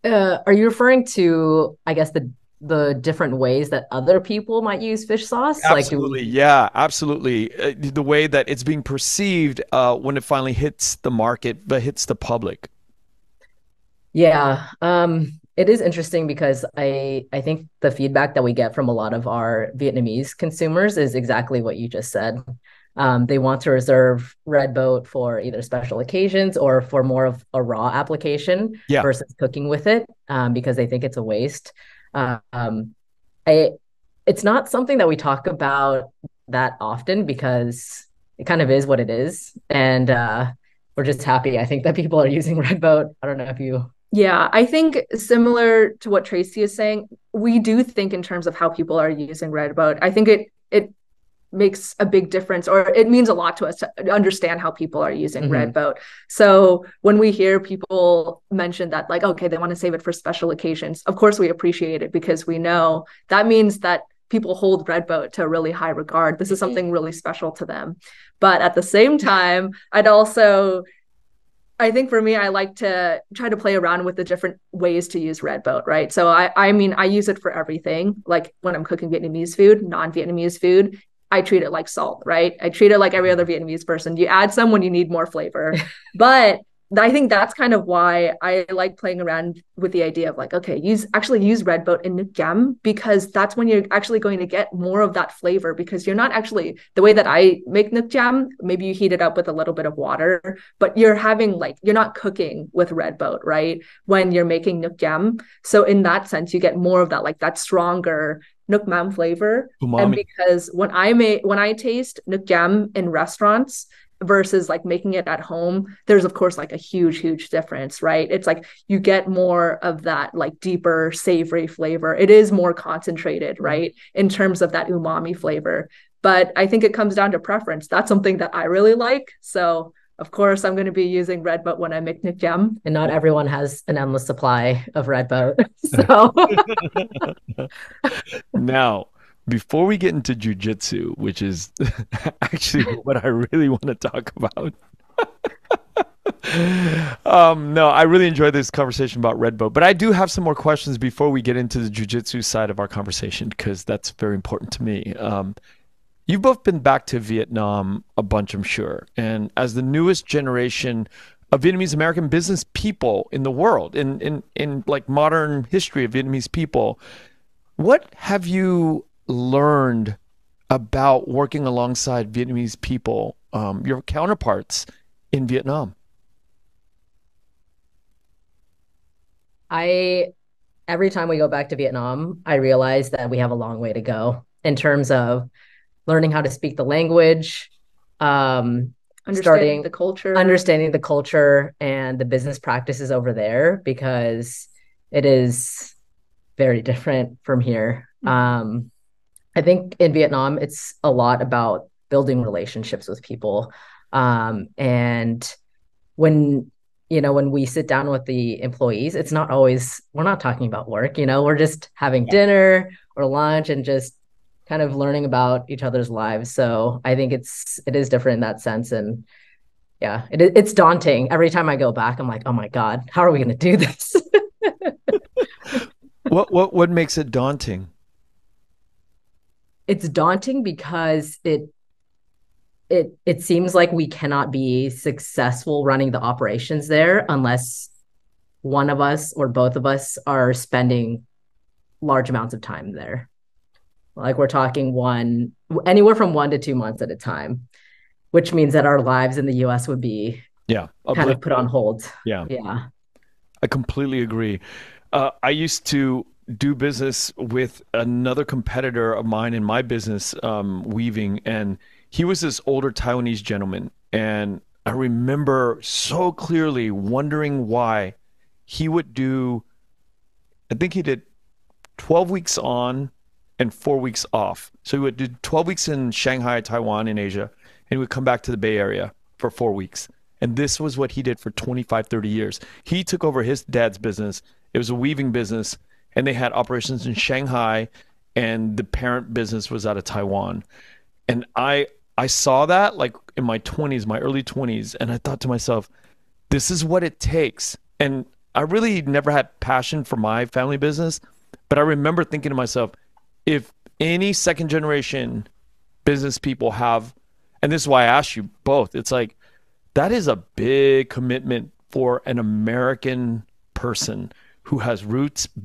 S1: Are you referring to, I guess, the different ways that other people might use fish sauce?
S4: Absolutely, yeah, absolutely. The way that it's being perceived when it finally hits the market, but hits the public.
S1: Yeah, it is interesting because I think the feedback that we get from a lot of our Vietnamese consumers is exactly what you just said. They want to reserve red boat for either special occasions or for more of a raw application
S4: Yeah.
S1: versus cooking with it, because they think it's a waste. Um, I It's not something that we talk about that often because it kind of is what it is, and we're just happy, I think, that people are using red boat. I don't know if you.
S2: Yeah, I think similar to what Tracy is saying, we do think in terms of how people are using red boat. I think it makes a big difference, or it means a lot to us to understand how people are using
S1: Mm-hmm.
S2: red boat. So when we hear people mention that, like, okay, they want to save it for special occasions, of course we appreciate it, because we know that means that people hold red boat to a really high regard. This is something really special to them. But at the same time, I think for me, I like to try to play around with the different ways to use red boat, right? So I mean, I use it for everything. Like when I'm cooking Vietnamese food, non-Vietnamese food, I treat it like salt, right? I treat it like every other Vietnamese person. You add some when you need more flavor. But I think that's kind of why I like playing around with the idea of like, okay, use red boat in Nuoc Cham, because that's when you're actually going to get more of that flavor, because you're not actually, the way that I make Nuoc Cham, maybe you heat it up with a little bit of water, but you're not cooking with red boat, right? When you're making Nuoc Cham. So in that sense, you get more of that, like that stronger Nuoc Mam flavor. And
S4: Umami.
S2: because when I taste Nuoc Cham in restaurants versus like making it at home, there's of course like a huge difference, right? It's like you get more of that like deeper savory flavor. It is more concentrated, right, in terms of that umami flavor. But I think it comes down to preference. That's something that I really like. So of course I'm going to be using red boat when I make Nuoc Cham.
S1: And not everyone has an endless supply of red boat. So
S4: Now, before we get into jujitsu, which is actually what I really want to talk about. No, I really enjoyed this conversation about red boat, but I do have some more questions before we get into the jujitsu side of our conversation, because that's very important to me. You've both been back to Vietnam a bunch, I'm sure. And as the newest generation of Vietnamese American business people in the world, in like modern history of Vietnamese people, what have you learned about working alongside Vietnamese people, your counterparts in Vietnam?
S1: Every time we go back to Vietnam, I realize that we have a long way to go in terms of learning how to speak the language,
S2: Understanding the culture.
S1: understanding the culture and the business practices over there, because it is very different from here. I think in Vietnam, it's a lot about building relationships with people. And when when we sit down with the employees, it's not always, we're not talking about work, we're just having dinner or lunch and just kind of learning about each other's lives. So I think it is different in that sense. And yeah, it's daunting. Every time I go back, I'm like, oh my God, how are we going to do this?
S4: What makes it daunting?
S1: It's daunting because it seems like we cannot be successful running the operations there unless one of us or both of us are spending large amounts of time there. Like we're talking anywhere from 1 to 2 months at a time, which means that our lives in the US would be kind of put on hold.
S4: Yeah.
S1: Yeah.
S4: I completely agree. I used to do business with another competitor of mine in my business, weaving, and he was this older Taiwanese gentleman. And I remember so clearly wondering why he would do, I think he did 12 weeks on and 4 weeks off. So he would do 12 weeks in Shanghai, Taiwan, in Asia, and he would come back to the Bay Area for 4 weeks. And this was what he did for 25, 30 years. He took over his dad's business. It was a weaving business, and they had operations in Shanghai, and the parent business was out of Taiwan. And I saw that like in my 20s, my early 20s, and I thought to myself, this is what it takes. And I really never had passion for my family business, but I remember thinking to myself, if any second generation business people have, and this is why I asked you both, it's like, that is a big commitment for an American person who has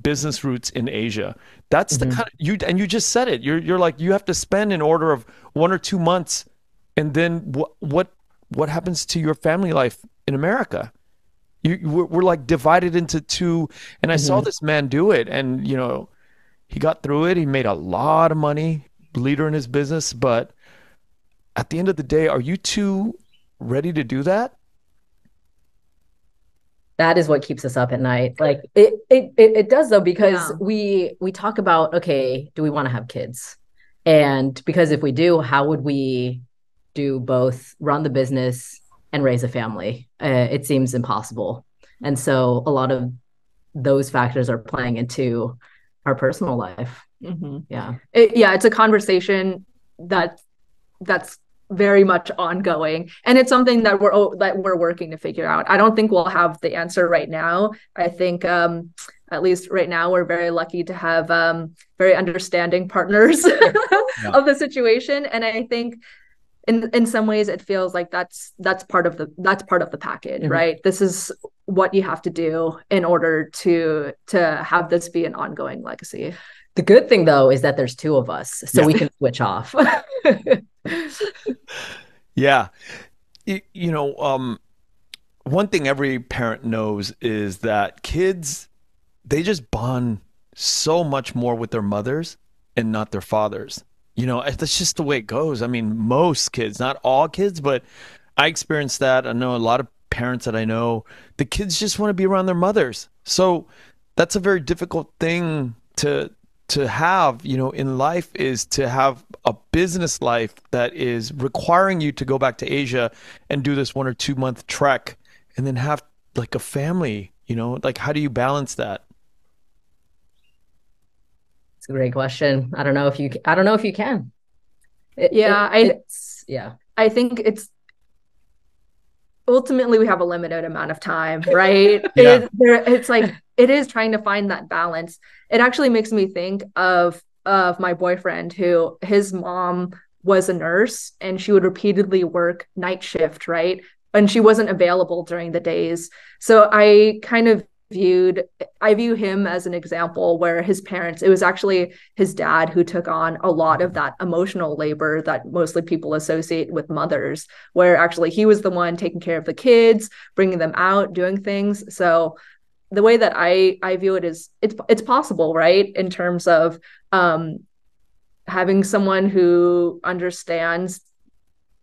S4: business roots in Asia. That's the kind of, you just said it. You're like, you have to spend an order of 1 or 2 months, and then what happens to your family life in America? We're like divided into two. And I saw this man do it, and he got through it. He made a lot of money, leader in his business. But at the end of the day, are you two ready to do that?
S1: That is what keeps us up at night. Like it does though, because we talk about, okay, do we want to have kids? And because if we do, how would we do both run the business and raise a family? It seems impossible. And so a lot of those factors are playing into our personal life.
S2: Mm-hmm.
S1: Yeah.
S2: It's a conversation that's very much ongoing, and it's something that we're working to figure out. I don't think we'll have the answer right now. I think at least right now we're very lucky to have very understanding partners of the situation, and I think in some ways it feels like that's part of the package, mm-hmm. right? This is what you have to do in order to have this be an ongoing legacy.
S1: The good thing though is that there's two of us, so we can switch off.
S4: Yeah. One thing every parent knows is that kids, they just bond so much more with their mothers and not their fathers. That's just the way it goes. I mean, most kids, not all kids, but I experienced that. I know a lot of parents that I know, the kids just want to be around their mothers. So that's a very difficult thing to have, in life, is to have a business life that is requiring you to go back to Asia and do this 1 or 2 month trek and then have like a family, like how do you balance that?
S1: It's a great question. I don't know if you can.
S2: I think it's ultimately we have a limited amount of time, right? It's like it is trying to find that balance. It actually makes me think of my boyfriend, who his mom was a nurse and she would repeatedly work night shift, right? And she wasn't available during the days. So I view him as an example where his parents, it was actually his dad who took on a lot of that emotional labor that mostly people associate with mothers, where actually he was the one taking care of the kids, bringing them out, doing things. So the way that I view it is it's possible, right? In terms of having someone who understands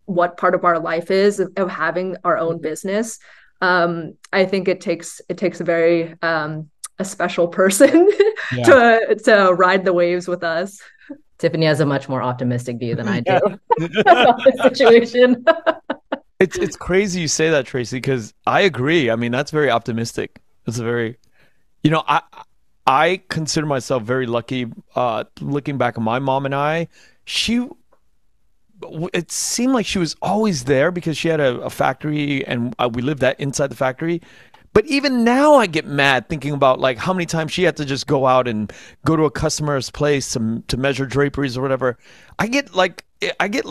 S2: what part of our life is of having our own business. I think it takes a very a special person to ride the waves with us.
S1: Tiffany has a much more optimistic view than I do about the situation.
S4: It's crazy you say that, Tracy, because I agree. I mean, that's very optimistic. It's a very, I consider myself very lucky. Looking back at my mom and I, it seemed like she was always there because she had a factory and we lived inside the factory. But even now I get mad thinking about like how many times she had to just go out and go to a customer's place to measure draperies or whatever. I get like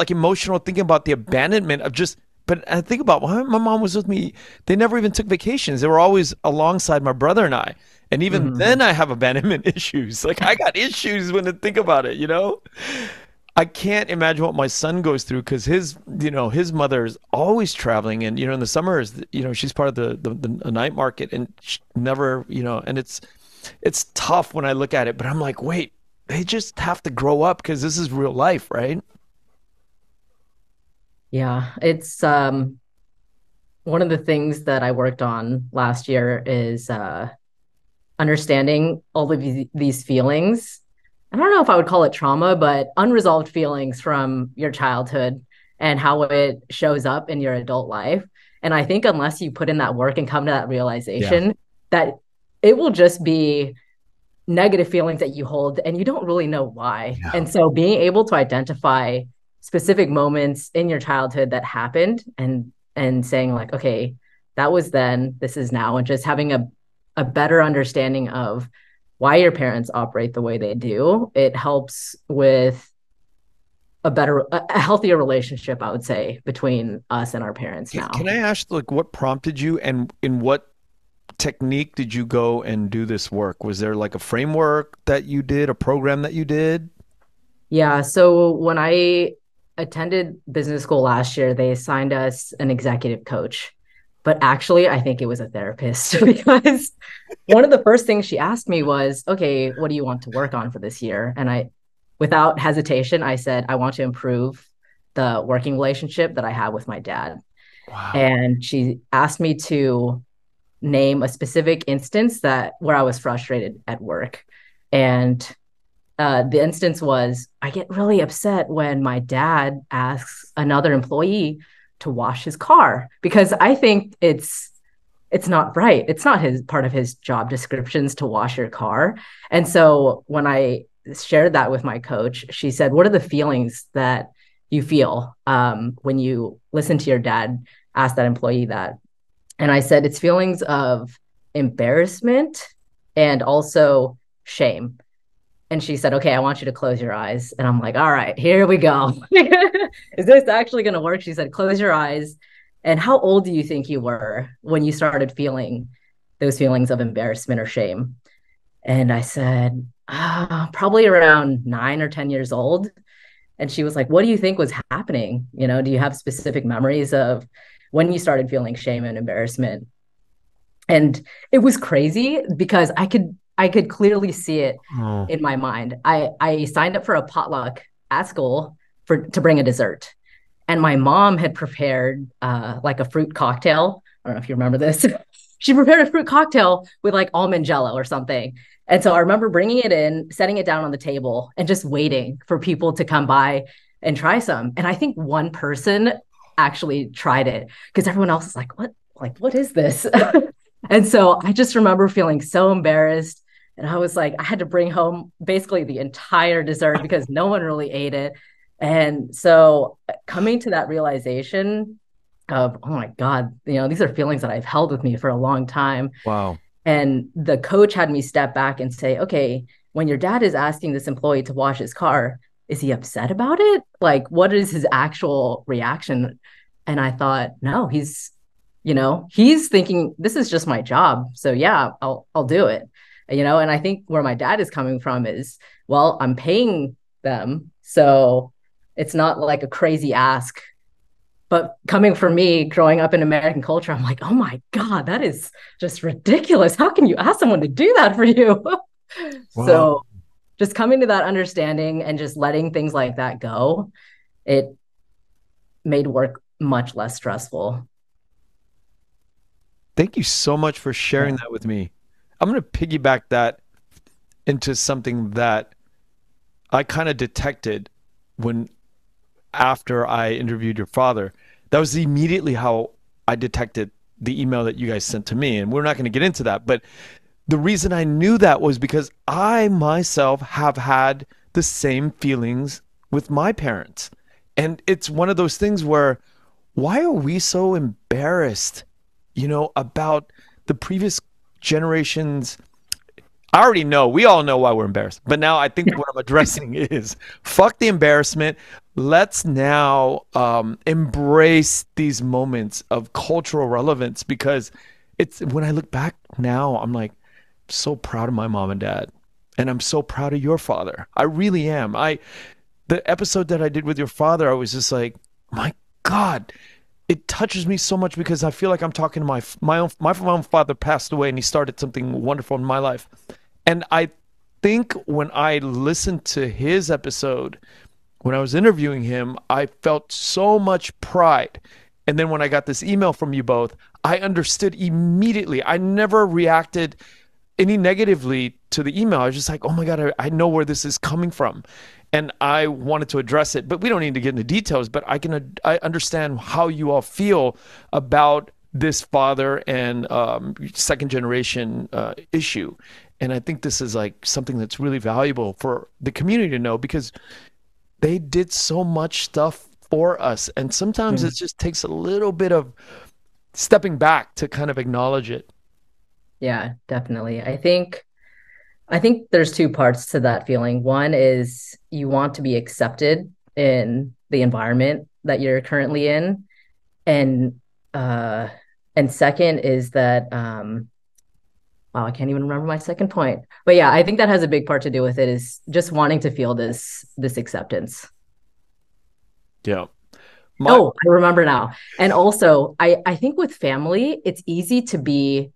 S4: emotional thinking about the abandonment of just. But I think about when my mom was with me, they never even took vacations. They were always alongside my brother and I. And even then I have abandonment issues. Like I got issues when I think about it, I can't imagine what my son goes through because his mother is always traveling. And, in the summers, she's part of the night market and she never, and it's tough when I look at it. But I'm like, wait, they just have to grow up because this is real life, right?
S1: Yeah, it's one of the things that I worked on last year is understanding all of these feelings. I don't know if I would call it trauma, but unresolved feelings from your childhood and how it shows up in your adult life. And I think unless you put in that work and come to that realization that it will just be negative feelings that you hold and you don't really know why. Yeah. And so being able to identify specific moments in your childhood that happened and saying like, okay, that was then, this is now, and just having a better understanding of why your parents operate the way they do, it helps with a healthier relationship, I would say, between us and our parents now.
S4: Can I ask, like, what prompted you and in what technique did you go and do this work? Was there like a framework that you did, a program that you did?
S1: Yeah. So when I attended business school last year, they assigned us an executive coach. But actually, I think it was a therapist because one of the first things she asked me was, okay, what do you want to work on for this year? And without hesitation, I said, I want to improve the working relationship that I have with my dad. Wow. And she asked me to name a specific instance where I was frustrated at work. And the instance was I get really upset when my dad asks another employee to wash his car because I think it's not right. It's not his part of his job descriptions to wash your car. And so when I shared that with my coach, she said, "What are the feelings that you feel when you listen to your dad ask that employee that?" And I said, "It's feelings of embarrassment and also shame." And she said, "Okay, I want you to close your eyes." And I'm like, "All right, here we go." Is this actually going to work? She said, "Close your eyes." And how old do you think you were when you started feeling those feelings of embarrassment or shame? And I said, probably around 9 or 10 years old. And she was like, "What do you think was happening? Do you have specific memories of when you started feeling shame and embarrassment?" And it was crazy because I could clearly see it
S4: Oh.
S1: in my mind. I signed up for a potluck at school to bring a dessert. And my mom had prepared like a fruit cocktail. I don't know if you remember this. She prepared a fruit cocktail with like almond jello or something. And so I remember bringing it in, setting it down on the table, and just waiting for people to come by and try some. And I think one person actually tried it because everyone else is like, "What? Like, what is this?" And so I just remember feeling so embarrassed. And I was like, I had to bring home basically the entire dessert because no one really ate it. And so coming to that realization of, oh my God, these are feelings that I've held with me for a long time.
S4: Wow.
S1: And the coach had me step back and say, "Okay, when your dad is asking this employee to wash his car, is he upset about it? Like, what is his actual reaction?" And I thought, no, he's thinking this is just my job. So yeah, I'll do it. And I think where my dad is coming from is, well, I'm paying them. So it's not like a crazy ask. But coming from me, growing up in American culture, I'm like, oh my God, that is just ridiculous. How can you ask someone to do that for you?
S4: Wow.
S1: So just coming to that understanding and just letting things like that go, it made work much less stressful.
S4: Thank you so much for sharing
S1: Yeah.
S4: that with me. I'm going to piggyback that into something that I kind of detected when after I interviewed your father. That was immediately how I detected the email that you guys sent to me. And we're not going to get into that. But the reason I knew that was because I myself have had the same feelings with my parents. And it's one of those things where why are we so embarrassed, about the previous generations? I already know. We all know why we're embarrassed. But now I think what I'm addressing is fuck the embarrassment. Let's now embrace these moments of cultural relevance because it's when I look back now, I'm like so proud of my mom and dad. And I'm so proud of your father. I really am. The episode that I did with your father, I was just like, my God, it touches me so much because I feel like I'm talking to my own father passed away and he started something wonderful in my life. And I think when I listened to his episode, when I was interviewing him, I felt so much pride. And then when I got this email from you both, I understood immediately. I never reacted any negatively to the email. I was just like, oh my God, I know where this is coming from. And I wanted to address it, but we don't need to get into details, but I understand how you all feel about this father and second generation issue. And I think this is like something that's really valuable for the community to know because they did so much stuff for us. And sometimes it
S1: Mm.
S4: just takes a little bit of stepping back to kind of acknowledge it.
S1: Yeah, definitely. I think there's two parts to that feeling. One is you want to be accepted in the environment that you're currently in. And uh and second is that wow, I can't even remember my second point. But yeah, I think that has a big part to do with it is just wanting to feel this acceptance.
S4: Yeah. My,
S1: Oh, I remember now. And also, I think with family, it's easy to be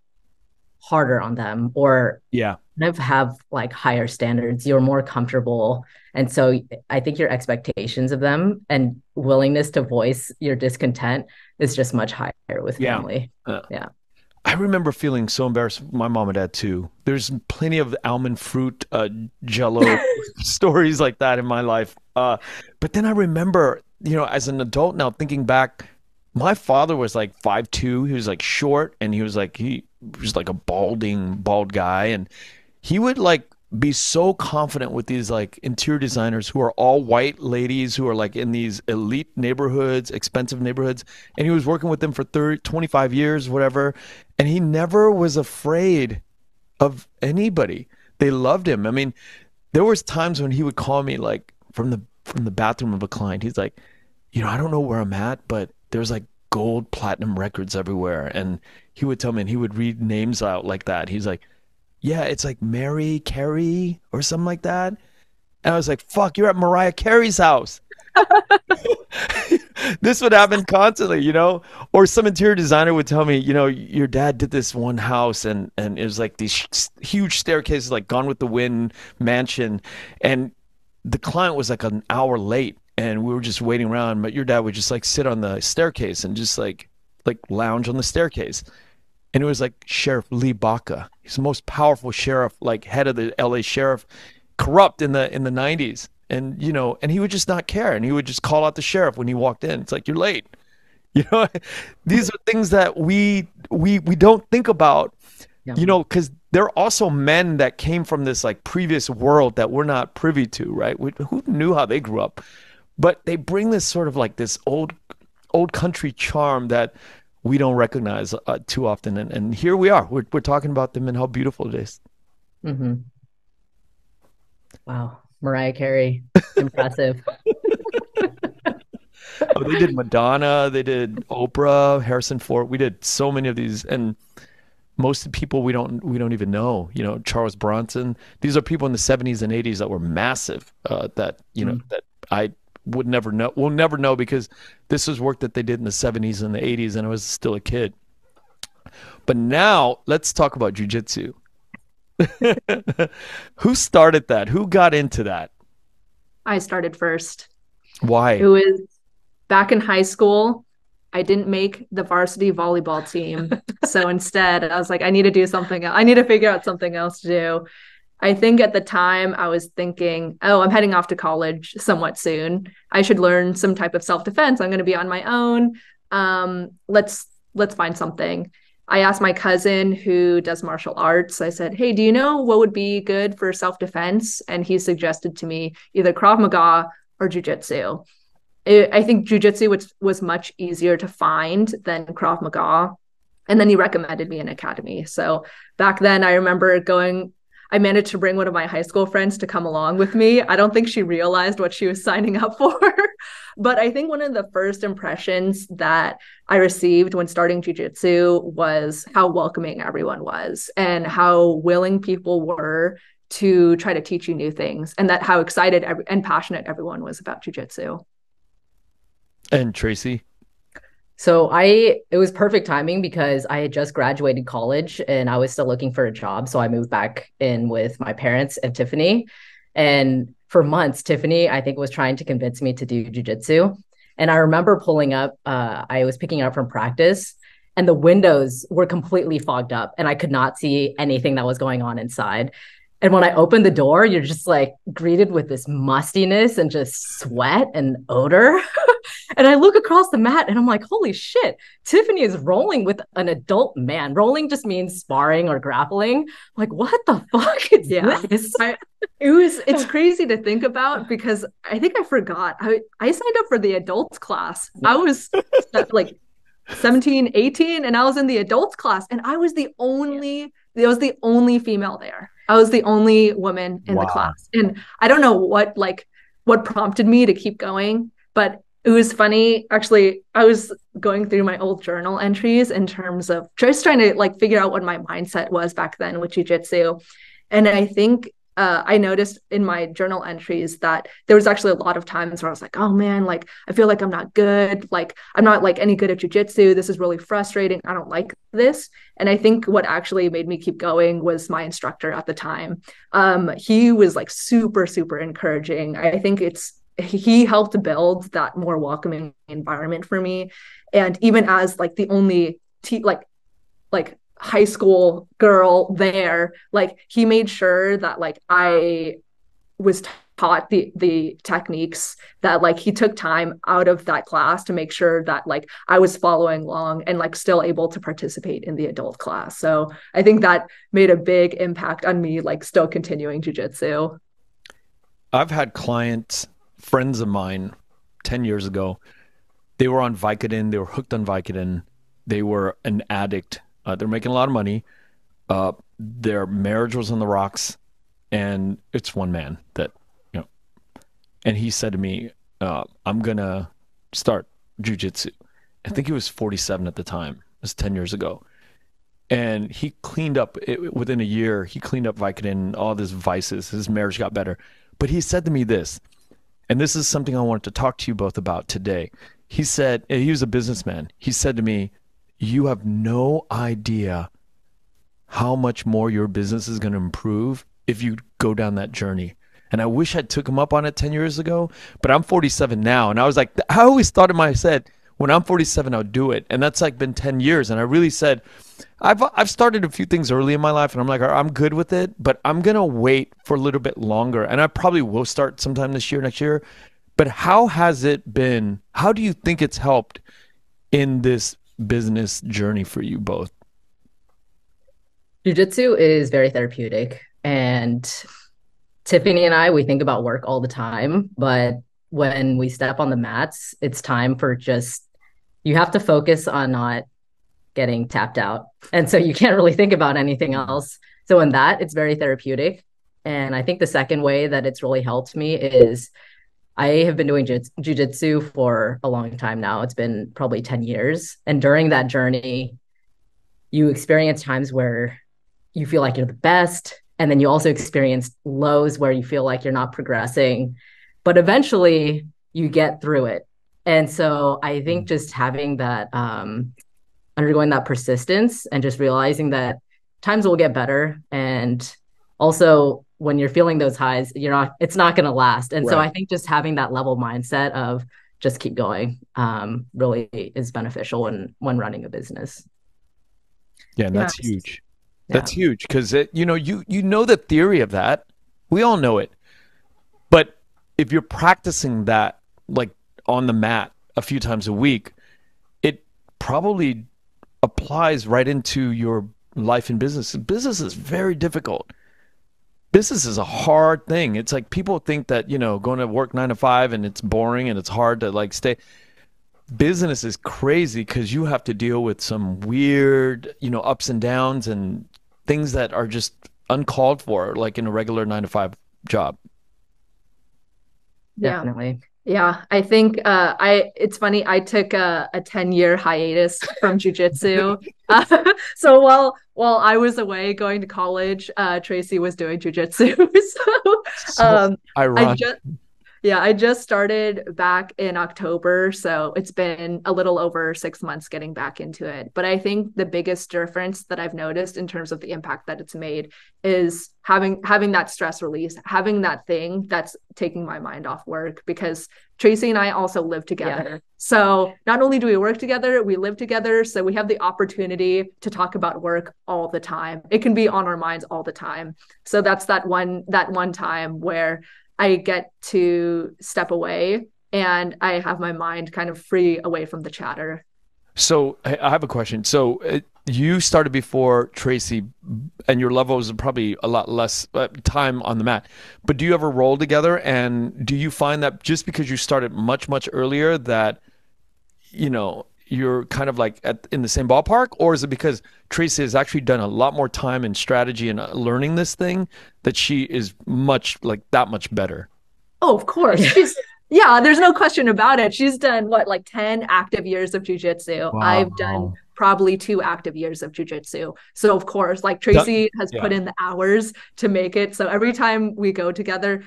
S1: harder on them or
S4: yeah.
S1: kind of have like higher standards. You're more comfortable. And so I think your expectations of them and willingness to voice your discontent is just much higher with
S4: Yeah.
S1: family.
S4: Uh,
S1: Yeah.
S4: I remember feeling so embarrassed. My mom and dad too. There's plenty of almond fruit, Jello stories like that in my life. But then I remember, as an adult now, thinking back, my father was like 5'2". He was like short, and he was like a bald guy, and he would like be so confident with these like interior designers who are all white ladies who are like in these elite neighborhoods, expensive neighborhoods, and he was working with them for 30, 25 years, whatever, and he never was afraid of anybody. They loved him. I mean, there was times when he would call me like from the bathroom of a client. He's like, I don't know where I'm at, but there's like gold platinum records everywhere. And he would tell me, and he would read names out like that. He's like, yeah, it's like Mary Carey or something like that. And I was like, fuck, you're at Mariah Carey's house. This would happen constantly, or some interior designer would tell me, your dad did this one house, and it was like these huge staircases, like Gone with the Wind mansion. And the client was like an hour late, and we were just waiting around, but your dad would just like sit on the staircase and just like lounge on the staircase. And it was like Sheriff Lee Baca. He's the most powerful sheriff, like head of the LA sheriff, corrupt in the 90s. And and he would just not care, and he would just call out the sheriff when he walked in. It's like, you're late. You know, these are things that we don't think about,
S1: Yeah.
S4: because there are also men that came from this like previous world that we're not privy to, right? Who knew how they grew up? But they bring this sort of like this old country charm that we don't recognize too often. And here we are. We're talking about them and how beautiful it is.
S1: Hmm. Wow. Mariah Carey. Impressive.
S4: Oh, they did Madonna, they did Oprah, Harrison Ford. We did so many of these, and most of the people we don't even know. Charles Bronson. These are people in the 70s and 80s that were massive. That I would never know. We'll never know, because this was work that they did in the 70s and the 80s, and I was still a kid. But now let's talk about jujitsu. Who started that? Who got into that?
S2: I started first. It
S4: Why?
S2: was back in high school. I didn't make the varsity volleyball team. So instead, I was like, I need to do something else. I need to figure out something else to do. I think at the time I was thinking, oh, I'm heading off to college somewhat soon. I should learn some type of self-defense. I'm going to be on my own. Let's find something. I asked my cousin who does martial arts. I said, hey, do you know what would be good for self-defense? And he suggested to me either Krav Maga or Jiu-Jitsu. I think Jiu-Jitsu was much easier to find than Krav Maga. And then he recommended me an academy. So back then I remember I managed to bring one of my high school friends to come along with me. I don't think she realized what she was signing up for. But I think one of the first impressions that I received when starting jiu-jitsu was how welcoming everyone was and how willing people were to try to teach you new things, and that how excited and passionate everyone was about jiu-jitsu.
S4: And Tracy?
S1: So it was perfect timing because I had just graduated college and I was still looking for a job. So I moved back in with my parents and Tiffany. And for months, Tiffany, I think, was trying to convince me to do jujitsu. And I remember pulling up, I was picking it up from practice, and the windows were completely fogged up and I could not see anything that was going on inside. And when I opened the door, you're just like greeted with this mustiness and just sweat and odor. And I look across the mat and I'm like, holy shit, Tiffany is rolling with an adult man. Rolling just means sparring or grappling. I'm like, what the fuck is this?
S2: It's crazy to think about, because I think I forgot. I signed up for the adults class. I was like 17, 18, and I was in the adults class, and I was the only female there. I was the only woman in the class. And I don't know what prompted me to keep going, but it was funny. Actually, I was going through my old journal entries in terms of just trying to like figure out what my mindset was back then with jiu-jitsu. And I think I noticed in my journal entries that there was actually a lot of times where I was like, oh man, like, I feel like I'm not good. Like, I'm not like any good at jujitsu. This is really frustrating. I don't like this. And I think what actually made me keep going was my instructor at the time. He was like super, super encouraging. I think he helped build that more welcoming environment for me. And even as like the only high school girl there, like he made sure that like I was taught the techniques, that like he took time out of that class to make sure that like I was following along and like still able to participate in the adult class. So I think that made a big impact on me, like still continuing jujitsu.
S4: I've had clients, friends of mine 10 years ago, they were on Vicodin, they were hooked on Vicodin, they were an addict, they're making a lot of money, their marriage was on the rocks, and it's one man that, you know, and he said to me, I'm gonna start jujitsu. I think he was 47 at the time. It was 10 years ago. And he cleaned up within a year. He cleaned up Vicodin, all his vices. His marriage got better. But he said to me this, and this is something I wanted to talk to you both about today. He said, he was a businessman. He said to me, you have no idea how much more your business is going to improve if you go down that journey. And I wish I took him up on it 10 years ago, but I'm 47 now. And I was like, I always thought in my head, when I'm 47, I'll do it. And that's like been 10 years. And I really said, I've started a few things early in my life and I'm like, I'm good with it, but I'm going to wait for a little bit longer. And I probably will start sometime this year, next year. But how has it been? How do you think it's helped in this business journey for you both?
S1: Jiu-jitsu is very therapeutic, and Tiffany and I, we think about work all the time, but when we step on the mats, it's time for just, you have to focus on not getting tapped out. And so you can't really think about anything else. So in that, it's very therapeutic. And I think the second way that it's really helped me is I have been doing jiu-jitsu for a long time now. It's been probably 10 years. And during that journey, you experience times where you feel like you're the best. And then you also experience lows where you feel like you're not progressing. But eventually you get through it. And so I think just having that, undergoing that persistence and just realizing that times will get better. And also when you're feeling those highs, it's not going to last. And so I think just having that level mindset of just keep going, really is beneficial when running a business.
S4: Yeah. And that's huge. That's huge. Cause you know the theory of that. We all know it. But if you're practicing that like on the mat a few times a week, it probably applies right into your life and business. Business is very difficult. Business is a hard thing. It's like people think that, going to work 9 to 5 and it's boring and it's hard to like stay. Business is crazy because you have to deal with some weird, ups and downs and things that are just uncalled for, like in a regular 9 to 5 job.
S1: Definitely.
S2: Yeah, I think it's funny. I took a 10-year hiatus from jujitsu. So while I was away going to college, Tracy was doing jujitsu. So
S4: ironic.
S2: I just started back in October, so it's been a little over 6 months getting back into it. But I think the biggest difference that I've noticed in terms of the impact that it's made is having that stress release, having that thing that's taking my mind off work, because Tracy and I also live together. Yeah. So not only do we work together, we live together. So we have the opportunity to talk about work all the time. It can be on our minds all the time. So that's that one time where I get to step away and I have my mind kind of free away from the chatter.
S4: So I have a question. So you started before Tracy and your level was probably a lot less time on the mat, but do you ever roll together? And do you find that just because you started much, much earlier that, you're kind of like in the same ballpark, or is it because Tracy has actually done a lot more time and strategy and learning this thing that she is that much better?
S2: Oh, of course. There's no question about it. She's done 10 active years of jujitsu. Wow. I've done probably 2 active years of jujitsu. So of course, Tracy has put in the hours to make it. So every time we go together,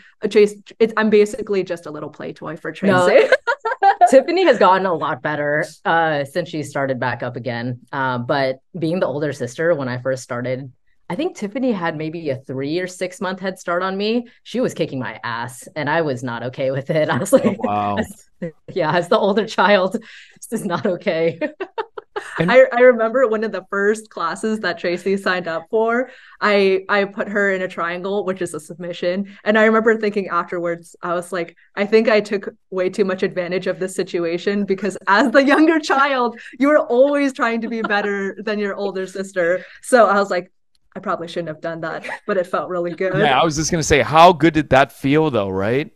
S2: I'm basically just a little play toy for Tracy. No.
S1: Tiffany has gotten a lot better since she started back up again. But being the older sister, when I first started, I think Tiffany had maybe a 3 or 6 month head start on me. She was kicking my ass and I was not okay with it. I was like,
S4: oh, wow.
S1: As the older child, this is not okay.
S4: And
S2: I remember one of the first classes that Tracy signed up for. I put her in a triangle, which is a submission. And I remember thinking afterwards, I was like, I think I took way too much advantage of this situation because as the younger child, you were always trying to be better than your older sister. So I was like, I probably shouldn't have done that, but it felt really good.
S4: yeah, I was just gonna say, how good did that feel though, right?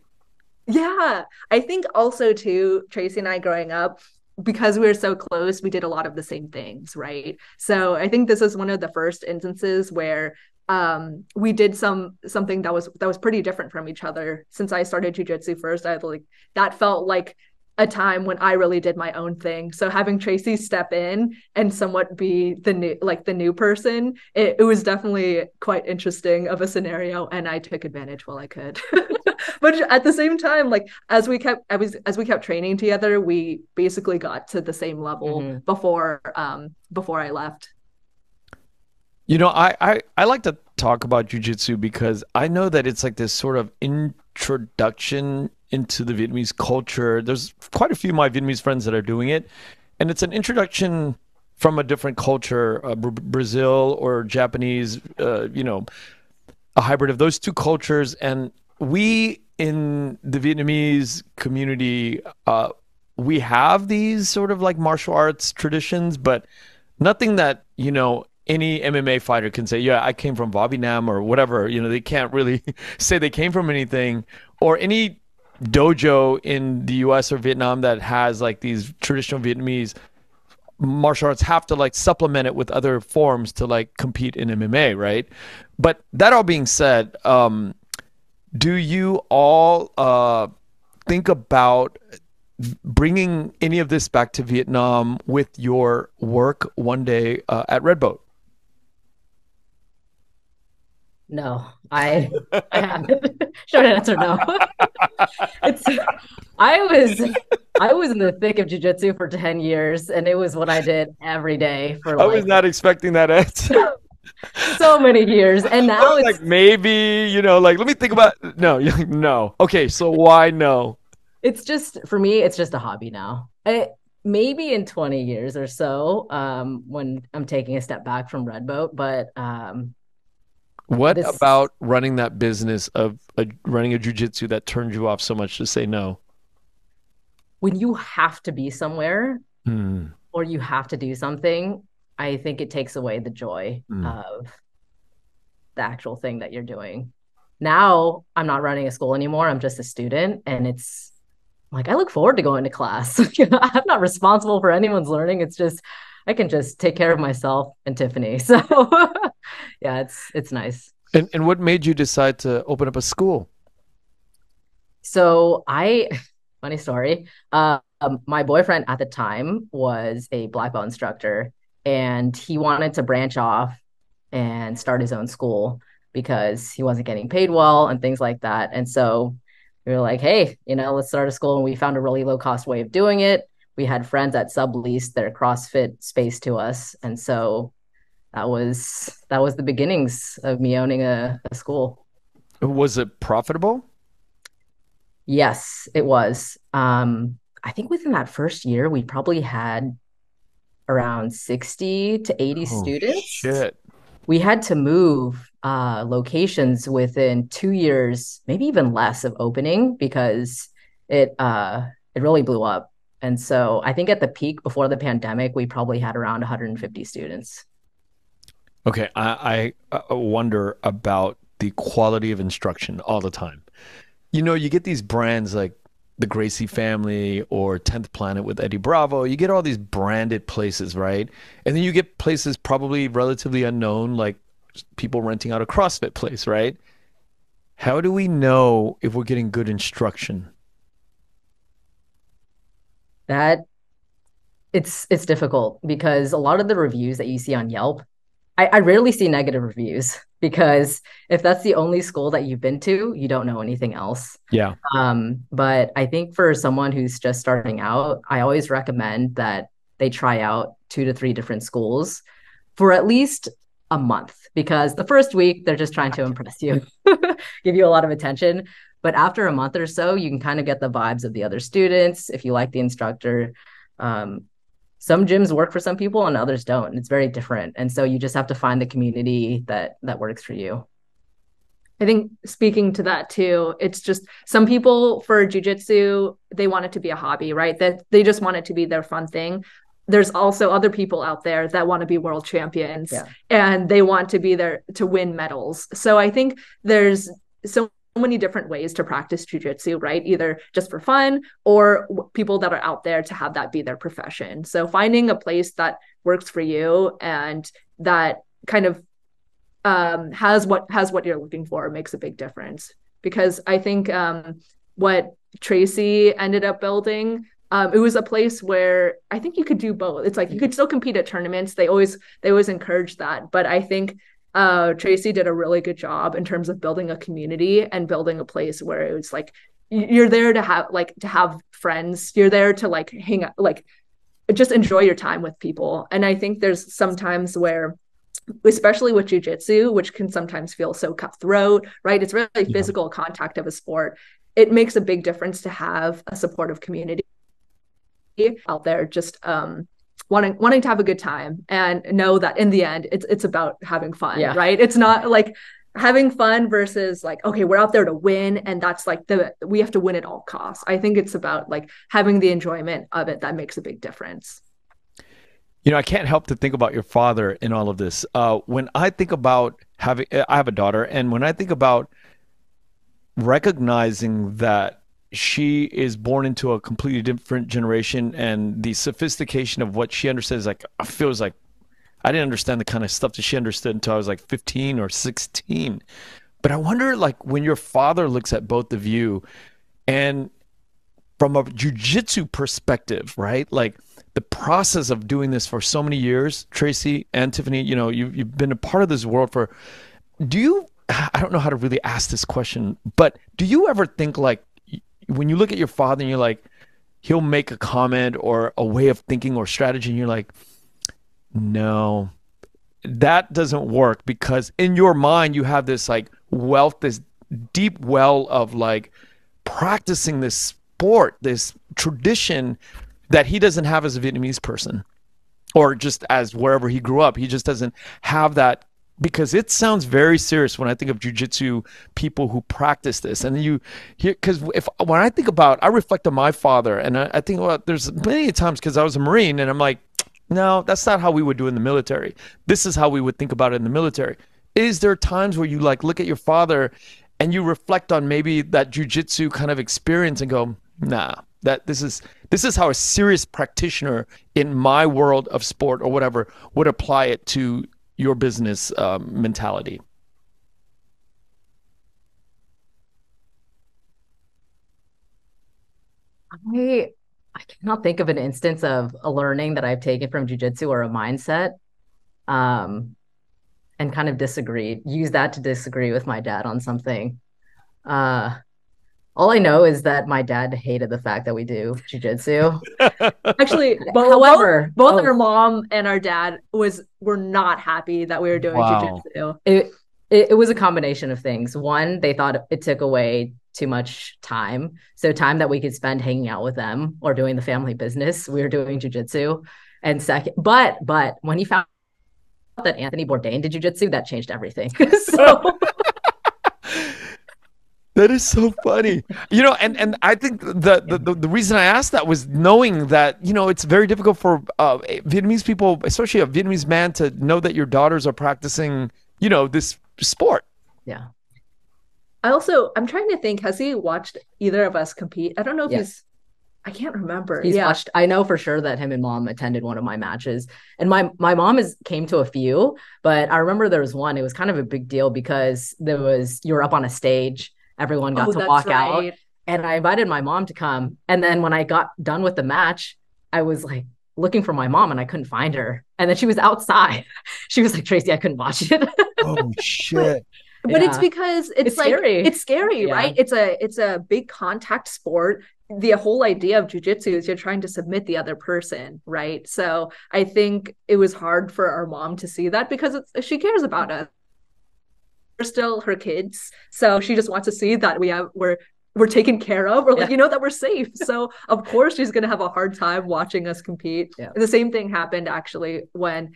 S2: Yeah, I think also too, Tracy and I growing up, because we were so close, we did a lot of the same things, right? So I think this is one of the first instances where we did something that was pretty different from each other. Since I started jujitsu first, I like that felt like a time when I really did my own thing. So having Tracy step in and somewhat be the new person, it was definitely quite interesting of a scenario, and I took advantage while I could. But at the same time, like as we kept training together, we basically got to the same level before I left.
S4: You know, I like to talk about jujitsu because I know that it's like this sort of introduction into the Vietnamese culture. There's quite a few of my Vietnamese friends that are doing it, and it's an introduction from a different culture, Brazil or Japanese, a hybrid of those two cultures. And we in the Vietnamese community, we have these sort of like martial arts traditions, but nothing that, any MMA fighter can say, yeah, I came from Vietnam or whatever. They can't really say they came from anything, or any dojo in the US or Vietnam that has like these traditional Vietnamese martial arts have to like supplement it with other forms to like compete in MMA, right? But that all being said, do you all think about bringing any of this back to Vietnam with your work one day at Redboat?
S1: No, I haven't. Short answer, no. It's I was I was in the thick of jujitsu for 10 years, and it was what I did every day for
S4: I was
S1: like
S4: not expecting that answer.
S1: so many years. And
S4: I
S1: now
S4: was like,
S1: it's
S4: maybe, like, let me think about, no, you're like, no. Okay, so why no?
S1: it's just for me, it's just a hobby now. Maybe in 20 years or so, when I'm taking a step back from Redboat, but
S4: What
S1: this
S4: about running that business of running a jujitsu that turned you off so much to say no?
S1: when you have to be somewhere
S4: Hmm.
S1: or you have to do something, I think it takes away the joy
S4: Hmm.
S1: of the actual thing that you're doing. Now I'm not running a school anymore. I'm just a student. And it's like, I look forward to going to class. I'm not responsible for anyone's learning. It's just, I can just take care of myself and Tiffany. So yeah, it's nice.
S4: And what made you decide to open up a school?
S1: So funny story. My boyfriend at the time was a black belt instructor, and he wanted to branch off and start his own school because he wasn't getting paid well and things like that. And so we were like, hey, let's start a school. And we found a really low cost way of doing it. We had friends that subleased their CrossFit space to us. And so that was the beginnings of me owning a school.
S4: Was it profitable?
S1: Yes, it was. I think within that first year, we probably had around 60 to 80
S4: Oh,
S1: students.
S4: shit.
S1: We had to move locations within 2 years, maybe even less of opening because it really blew up. And so I think at the peak before the pandemic, we probably had around 150 students.
S4: Okay, I wonder about the quality of instruction all the time. You get these brands like the Gracie family or 10th Planet with Eddie Bravo. You get all these branded places, right? And then you get places probably relatively unknown, like people renting out a CrossFit place, right? How do we know if we're getting good instruction?
S1: That it's difficult because a lot of the reviews that you see on Yelp, I rarely see negative reviews because if that's the only school that you've been to, you don't know anything else.
S4: Yeah.
S1: But I think for someone who's just starting out, I always recommend that they try out 2 to 3 different schools for at least a month because the first week they're just trying to impress you, give you a lot of attention. But after a month or so, you can kind of get the vibes of the other students. If you like the instructor, um, some gyms work for some people and others don't. It's very different. And so you just have to find the community that works for you.
S2: I think speaking to that too, it's just some people for jujitsu, they want it to be a hobby, right? That they just want it to be their fun thing. There's also other people out there that want to be world champions, and they want to be there to win medals. So I think there's so many different ways to practice jujitsu, right? Either just for fun or people that are out there to have that be their profession. So finding a place that works for you and that kind of has what you're looking for makes a big difference. Because I think what Tracy ended up building, it was a place where I think you could do both. It's like you could still compete at tournaments. They always encourage that. But I think Tracy did a really good job in terms of building a community and building a place where it was like you're there to have friends. You're there to like hang out, like just enjoy your time with people. And I think there's sometimes where, especially with jujitsu, which can sometimes feel so cutthroat, right? It's really physical contact of a sport. It makes a big difference to have a supportive community out there, just wanting to have a good time and know that in the end, it's about having fun, right? It's not like having fun versus like, okay, we're out there to win, and that's like we have to win at all costs. I think it's about like having the enjoyment of it that makes a big difference.
S4: You know, I can't help to think about your father in all of this. When I think about I have a daughter, and when I think about recognizing that she is born into a completely different generation, and the sophistication of what she understands, like, I feels like I didn't understand the kind of stuff that she understood until I was like 15 or 16. But I wonder, like, when your father looks at both of you, and from a jujitsu perspective, right? Like, the process of doing this for so many years, Tracy and Tiffany, you know, you've been a part of this world for, I don't know how to really ask this question, but do you ever think, like, when you look at your father and you're like, he'll make a comment or a way of thinking or strategy, and you're like, no, that doesn't work, because in your mind you have this like wealth, this deep well of like practicing this sport, this tradition that he doesn't have as a Vietnamese person, or just as wherever he grew up. He just doesn't have that, because it sounds very serious when I think of jiu-jitsu people who practice this. And you hear, because when I think about, I reflect on my father, and I think, well, there's many times, because I was a Marine, and I'm like, no, that's not how we would do in the military. This is how we would think about it in the military. Is there times where you like look at your father and you reflect on maybe that jiu-jitsu kind of experience and go, nah, this is how a serious practitioner in my world of sport or whatever would apply it to your business mentality?
S1: I cannot think of an instance of a learning that I've taken from jujitsu or a mindset, and kind of use that to disagree with my dad on something. All I know is that my dad hated the fact that we do jujitsu.
S2: Actually,
S1: however,
S2: both our mom and our dad were not happy that we were doing jujitsu.
S1: It was a combination of things. One, they thought it took away too much time. So time that we could spend hanging out with them or doing the family business, we were doing jujitsu. And second, but when he found out that Anthony Bourdain did jujitsu, that changed everything. So
S4: that is so funny. You know, and I think the reason I asked that was knowing that, you know, it's very difficult for Vietnamese people, especially a Vietnamese man, to know that your daughters are practicing, you know, this sport.
S1: Yeah.
S2: I'm trying to think, has he watched either of us compete? I don't know if I can't remember.
S1: He's watched. I know for sure that him and mom attended one of my matches, and my mom came to a few, but I remember there was one. It was kind of a big deal because you were up on a stage, everyone got to walk out, and I invited my mom to come. And then when I got done with the match, I was like looking for my mom and I couldn't find her, and then she was outside. She was like, Tracy, I couldn't watch it.
S4: Oh shit.
S2: But it's because it's like
S1: scary.
S2: It's scary, right? It's a big contact sport. The whole idea of jiu-jitsu is you're trying to submit the other person, right? So I think it was hard for our mom to see that, because she cares about us. We're still her kids, so she just wants to see that we're taken care of, or like,
S1: Yeah.
S2: that we're safe. So of course she's going to have a hard time watching us compete.
S1: Yeah.
S2: And the same thing happened actually when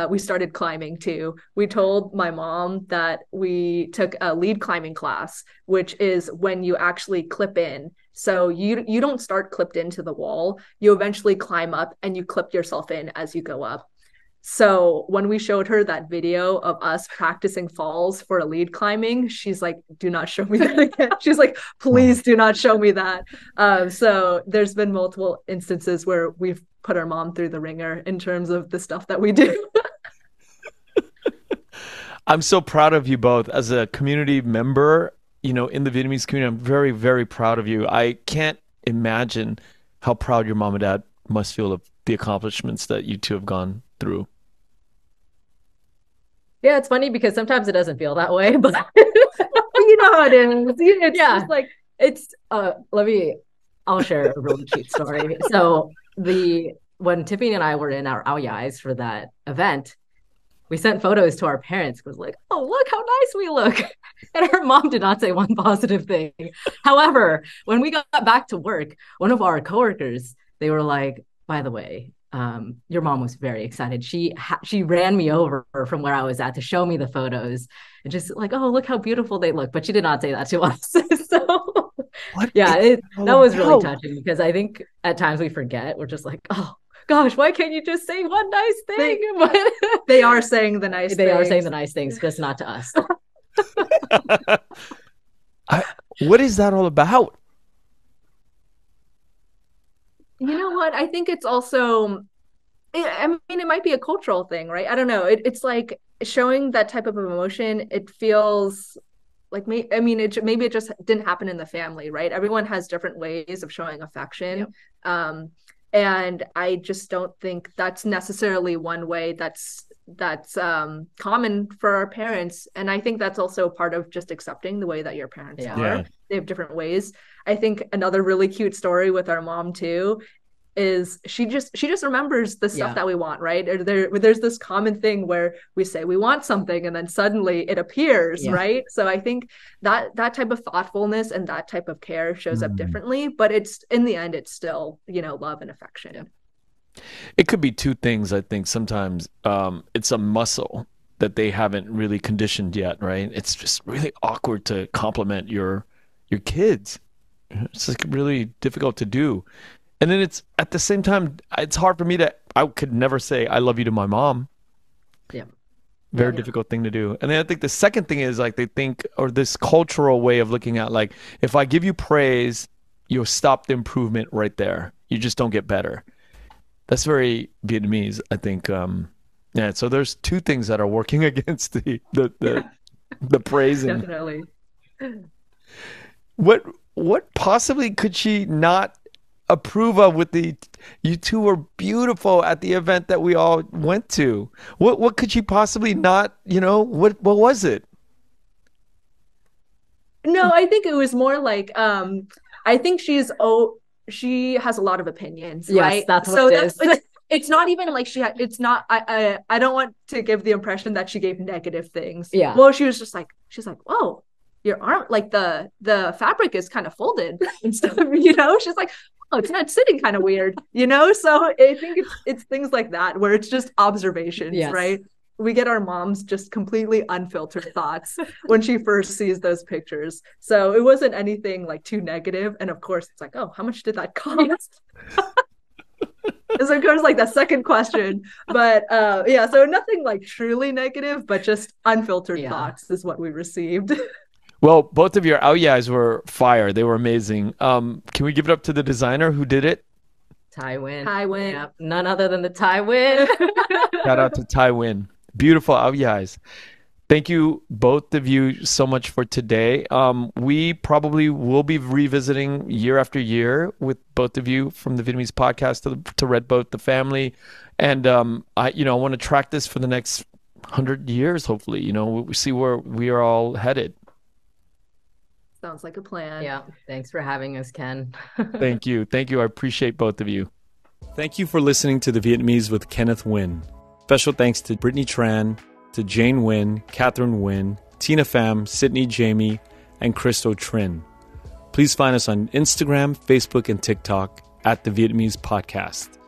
S2: we started climbing too. We told my mom that we took a lead climbing class, which is when you actually clip in. So you don't start clipped into the wall. You eventually climb up and you clip yourself in as you go up. So when we showed her that video of us practicing falls for a lead climbing, she's like, do not show me that again. She's like, please do not show me that. So there's been multiple instances where we've put our mom through the ringer in terms of the stuff that we do.
S4: I'm so proud of you both as a community member, in the Vietnamese community. I'm very, very proud of you. I can't imagine how proud your mom and dad must feel of the accomplishments that you two have gone through.
S1: Yeah, it's funny because sometimes it doesn't feel that way, but
S2: You know how it is. It's
S1: yeah,
S2: just like,
S1: it's I'll share a really cute story. So when Tiffany and I were in our ao dais for that event, we sent photos to our parents. It was like, oh, look how nice we look. And our mom did not say one positive thing. However, when we got back to work, one of our coworkers, they were like, by the way, your mom was very excited. She ran me over from where I was at to show me the photos and just like, oh, look how beautiful they look. But she did not say that to us. So yeah, that was really touching because I think at times we forget. We're just like, oh gosh, why can't you just say one nice thing?
S2: They are saying the nice
S1: they
S2: things.
S1: are saying the nice things, just not to us.
S4: What is that all about?
S2: You know what? I think it's also, I mean, it might be a cultural thing, right? I don't know. It's like showing that type of emotion. It feels like maybe it just didn't happen in the family, right? Everyone has different ways of showing affection. Yep. And I just don't think that's necessarily one way that's common for our parents. And I think that's also part of just accepting the way that your parents are. Yeah. They have different ways. I think another really cute story with our mom too is she just remembers the stuff that we want, right? There's this common thing where we say we want something and then suddenly it appears, right? So I think that type of thoughtfulness and that type of care shows up differently, but it's in the end it's still, love and affection. Yeah.
S4: It could be two things. I think sometimes it's a muscle that they haven't really conditioned yet, right? It's just really awkward to compliment your kids. It's like really difficult to do. And then it's at the same time, it's hard for me I could never say I love you to my mom.
S1: Yeah.
S4: Very difficult thing to do. And then I think the second thing is like they think, or this cultural way of looking at like, if I give you praise, you'll stop the improvement right there. You just don't get better. That's very Vietnamese, I think. Yeah. So there's two things that are working against the praising.
S2: Definitely.
S4: What possibly could she not approve of with you two were beautiful at the event that we all went to? What could she possibly not, what was it?
S2: No, I think it was more like, I think she has a lot of opinions, right?
S1: Yes, that's what it is.
S2: It's not even like it's not, I don't want to give the impression that she gave negative things.
S1: Yeah.
S2: Well, she's like, whoa, your arm, like the fabric is kind of folded and stuff, she's like, oh, it's not sitting kind of weird, So I think it's things like that where it's just observations, right? We get our mom's just completely unfiltered thoughts when she first sees those pictures. So it wasn't anything like too negative. And of course it's like, oh, how much did that cost? It's of course like the second question, but so nothing like truly negative, but just unfiltered thoughts is what we received.
S4: Well, both of your ao dais were fire. They were amazing. Can we give it up to the designer who did it?
S1: Tai Nguyen.
S2: Yep.
S1: None other than the Tai Nguyen.
S4: Shout out to Tai Nguyen. Beautiful ao dais. Thank you, both of you, so much for today. We probably will be revisiting year after year with both of you from the Vietnamese podcast to Red Boat, the family. And I want to track this for the next 100 years, hopefully. We see where we are all headed.
S2: Sounds like a plan.
S1: Yeah. Thanks for having us, Ken.
S4: Thank you. I appreciate both of you. Thank you for listening to The Vietnamese with Kenneth Nguyen. Special thanks to Brittany Tran, to Jane Nguyen, Catherine Nguyen, Tina Pham, Sydney Jamie, and Crystal Trin.
S3: Please find us on Instagram, Facebook, and TikTok at The Vietnamese Podcast.